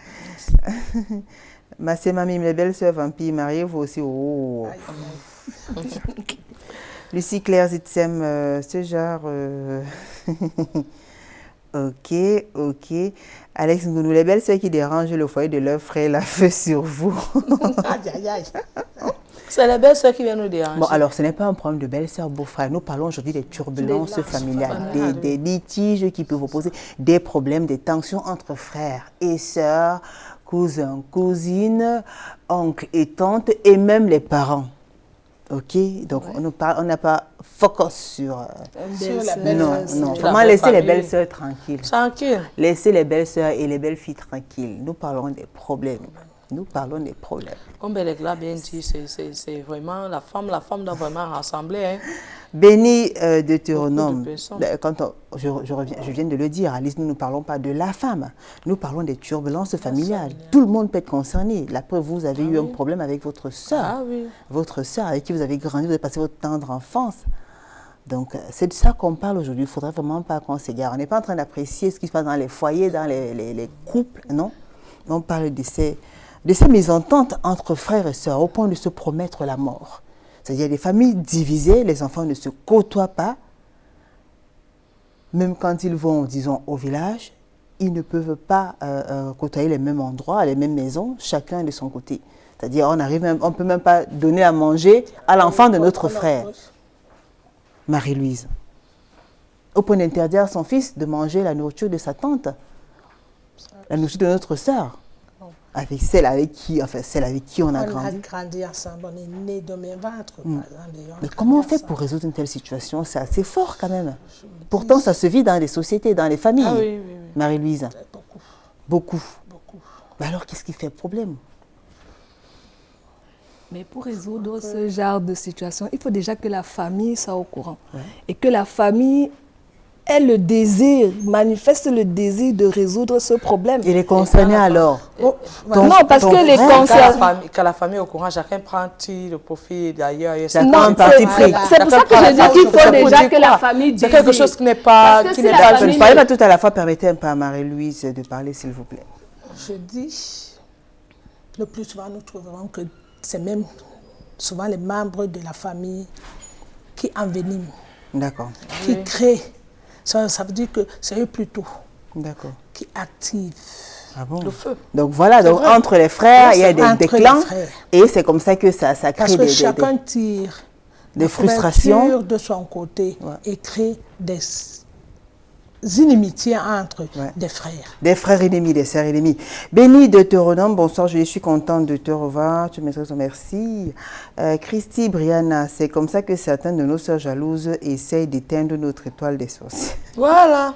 Massé Mamim, les belles sœurs vampires, mariez-vous aussi. Oh. Lucie Claire Zitsem, ce genre... Ok. Alex Ngounou, les belles sœurs qui dérangent le foyer de leur frère, la feu sur vous. C'est les belles sœurs qui viennent nous déranger. Bon, alors ce n'est pas un problème de belles sœurs, beaux-frères. Nous parlons aujourd'hui des turbulences familiales, des litiges qui peuvent opposer, des problèmes, des tensions entre frères et sœurs, cousins, cousines, oncles et tantes, et même les parents. Ok, donc on n'a pas focus sur la belle non, vraiment laisser les belles sœurs tranquilles. Tranquille. Laisser les belles sœurs et les belles filles tranquilles. Nous parlons des problèmes. Nous parlons des problèmes. Comme Belek l'a bien dit, c'est vraiment la femme doit vraiment rassembler. Hein. Béni Deutéronome, je viens de le dire, Alice, nous ne parlons pas de la femme, nous parlons des turbulences familiales. Tout le monde peut être concerné. La preuve, vous avez eu un problème avec votre sœur, votre sœur avec qui vous avez grandi, vous avez passé votre tendre enfance. Donc, c'est de ça qu'on parle aujourd'hui. Il ne faudrait vraiment pas qu'on s'égare. On n'est pas en train d'apprécier ce qui se passe dans les foyers, dans les couples, non. On parle de ces mésententes entre frères et sœurs au point de se promettre la mort. C'est-à-dire des familles divisées, les enfants ne se côtoient pas. Même quand ils vont, disons, au village, ils ne peuvent pas côtoyer les mêmes endroits, les mêmes maisons, chacun de son côté. C'est-à-dire on ne peut même pas donner à manger à l'enfant de notre frère. Marie-Louise. Au point d'interdire à son fils de manger la nourriture de sa tante, la nourriture de notre sœur. Avec celle avec qui on a grandi. On a grandi ensemble, on est nés de même ventre. Mais comment on fait pour résoudre une telle situation? C'est assez fort quand même. Pourtant, ça se vit dans les sociétés, dans les familles. Ah oui. Marie-Louise. Beaucoup. Mais alors, qu'est-ce qui fait le problème? Mais pour résoudre ce genre de situation, il faut déjà que la famille soit au courant. Et que la famille ait le désir, manifeste le désir de résoudre ce problème. Et les concernés alors? Non, parce que les concernés... Quand la famille est au courant, chacun prend le profit d'ailleurs. C'est pour ça que je dis qu'il faut déjà que la famille désire. C'est quelque chose qui n'est pas... Je ne parlais pas tout à la fois. Permettez un peu à Marie-Louise de parler, s'il vous plaît. Je dis, le plus souvent, nous trouverons que c'est même souvent les membres de la famille qui enveniment. D'accord. Qui créent. Ça veut dire que c'est eux plutôt qui activent le feu. Donc voilà, donc entre les frères, il y a des clans et c'est comme ça que ça crée parce que chacun tire des frustrations de son côté et crée des inimitiés entre des frères. Des frères ennemis, des sœurs ennemies. Béni Deutéronome, bonsoir, je suis contente de te revoir. Tu me dis merci. Christy, Brianna, c'est comme ça que certaines de nos sœurs jalouses essayent d'éteindre notre étoile des sorciers. Voilà,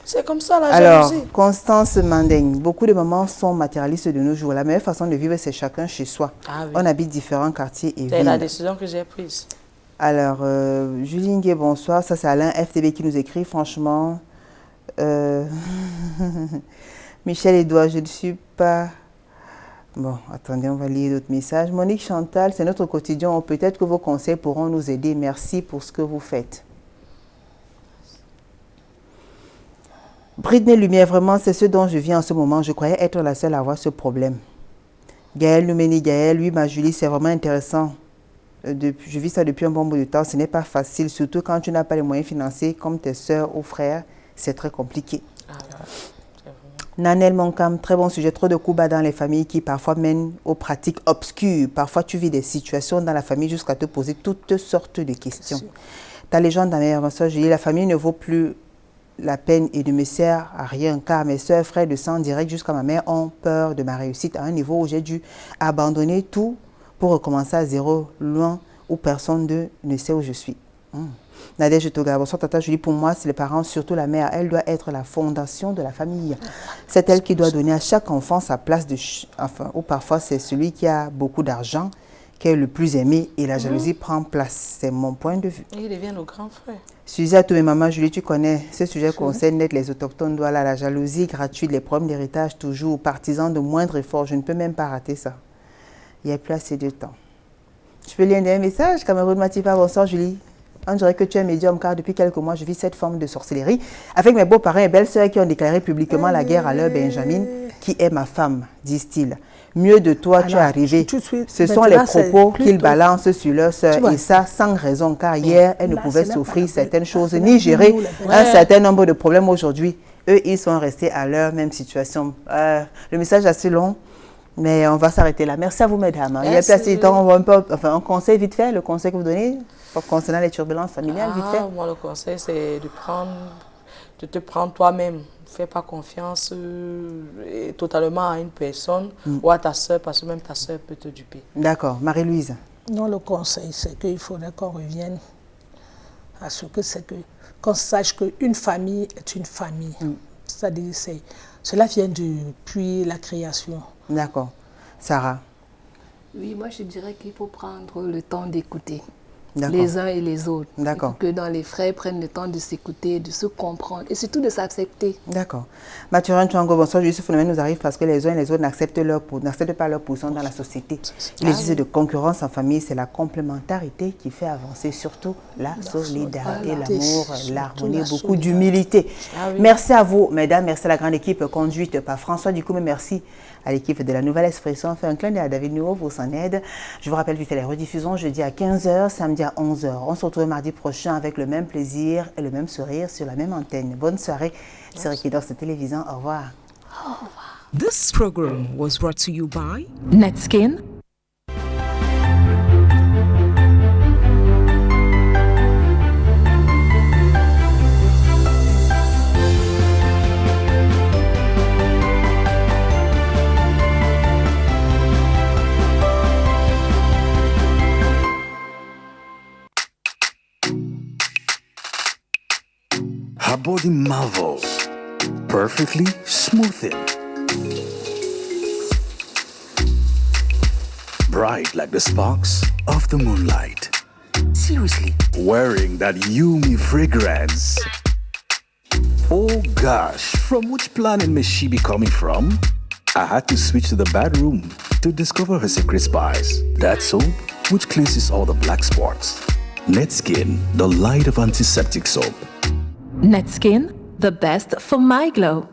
c'est comme ça la jalousie. Alors, Constance Mandeng, beaucoup de mamans sont matérialistes de nos jours. La meilleure façon de vivre, c'est chacun chez soi. On habite différents quartiers et villes. C'est la décision que j'ai prise. Alors, Julie Ngué, bonsoir. Ça, c'est Alain FTB qui nous écrit, franchement... Michel Edouard, je ne suis pas Bon, attendez, on va lire d'autres messages. Monique Chantal, c'est notre quotidien. Peut-être que vos conseils pourront nous aider. Merci pour ce que vous faites. Britney Lumière, vraiment, c'est ce dont je viens en ce moment. Je croyais être la seule à avoir ce problème. Gaël Noumeni, Gaël, oui, ma Julie, c'est vraiment intéressant. Je vis ça depuis un bon bout de temps. Ce n'est pas facile, surtout quand tu n'as pas les moyens financiers comme tes soeurs ou frères. C'est très compliqué. Nanel Monkam, très bon sujet. Trop de coups bas dans les familles qui parfois mènent aux pratiques obscures. Parfois, tu vis des situations dans la famille jusqu'à te poser toutes sortes de questions. Ta légende d'amère, ma soeur Julie, la famille ne vaut plus la peine et ne me sert à rien car mes soeurs, frères de sang direct jusqu'à ma mère ont peur de ma réussite à un niveau où j'ai dû abandonner tout pour recommencer à zéro, loin où personne ne sait où je suis. Nadège Toga, bonsoir Tata Julie, pour moi, c'est les parents, surtout la mère, elle doit être la fondation de la famille. C'est elle qui doit donner à chaque enfant sa place ou parfois c'est celui qui a beaucoup d'argent qui est le plus aimé et la jalousie prend place. C'est mon point de vue. Et il devient le grand frère. Suzy à tous mes mamans, Julie, tu connais, ce sujet concerne net les autochtones, voilà, la jalousie gratuite, les problèmes d'héritage toujours, partisans de moindre effort, je ne peux même pas rater ça. Il n'y a plus assez de temps. Je peux lire un message, Cameroun Matipa, bonsoir Julie. On dirait que tu es médium car depuis quelques mois, je vis cette forme de sorcellerie avec mes beaux-parents et belles-sœurs qui ont déclaré publiquement la guerre à leur Benjamin, qui est ma femme, disent-ils. Mieux de toi, tu es arrivé. Ce sont les propos qu'ils balancent sur leur sœur et ça sans raison car hier, elle ne pouvait souffrir certaines choses ni gérer un certain nombre de problèmes aujourd'hui. Eux, ils sont restés à leur même situation. Le message est assez long, mais on va s'arrêter là. Merci à vous, mesdames. Il y a plus assez de temps, on va un conseil vite fait, le conseil que vous donnez concernant les turbulences familiales, vite fait. Moi, le conseil, c'est de te prendre toi-même. Fais pas confiance totalement à une personne ou à ta soeur, parce que même ta soeur peut te duper. D'accord. Marie-Louise? Non, le conseil, c'est qu'il faudrait qu'on revienne à ce que c'est qu'on sache qu'une famille est une famille. C'est-à-dire, cela vient depuis la création. D'accord. Sarah? Oui, moi je dirais qu'il faut prendre le temps d'écouter les uns et les autres. D'accord. Que dans les frères prennent le temps de s'écouter, de se comprendre et surtout de s'accepter. D'accord. Mathurin Tchouango, bonsoir. Ce phénomène nous arrive parce que les uns et les autres n'acceptent pas leur position dans la société. Il existe de concurrence en famille, c'est la complémentarité qui fait avancer surtout la solidarité, l'amour, l'harmonie, beaucoup d'humilité. Merci à vous, mesdames. Merci à la grande équipe conduite par François Ducoume. Merci à l'équipe de la Nouvelle Expression. On fait un clin d'œil à David Nouveau pour son aide. Je vous rappelle vite fait les rediffusions jeudi à 15h, samedi à 11h. On se retrouve mardi prochain avec le même plaisir et le même sourire sur la même antenne. Bonne soirée sur Equidox Télévision. Au revoir. Au revoir. This program was brought to you by Netskin. Her body marvels, perfectly smoothing. Bright like the sparks of the moonlight. Seriously, wearing that Yumi fragrance. Oh gosh, from which planet may she be coming from? I had to switch to the bathroom to discover her secret spice. That soap, which cleanses all the black spots. Netskin, the light of antiseptic soap. Netskin, the best for my glow.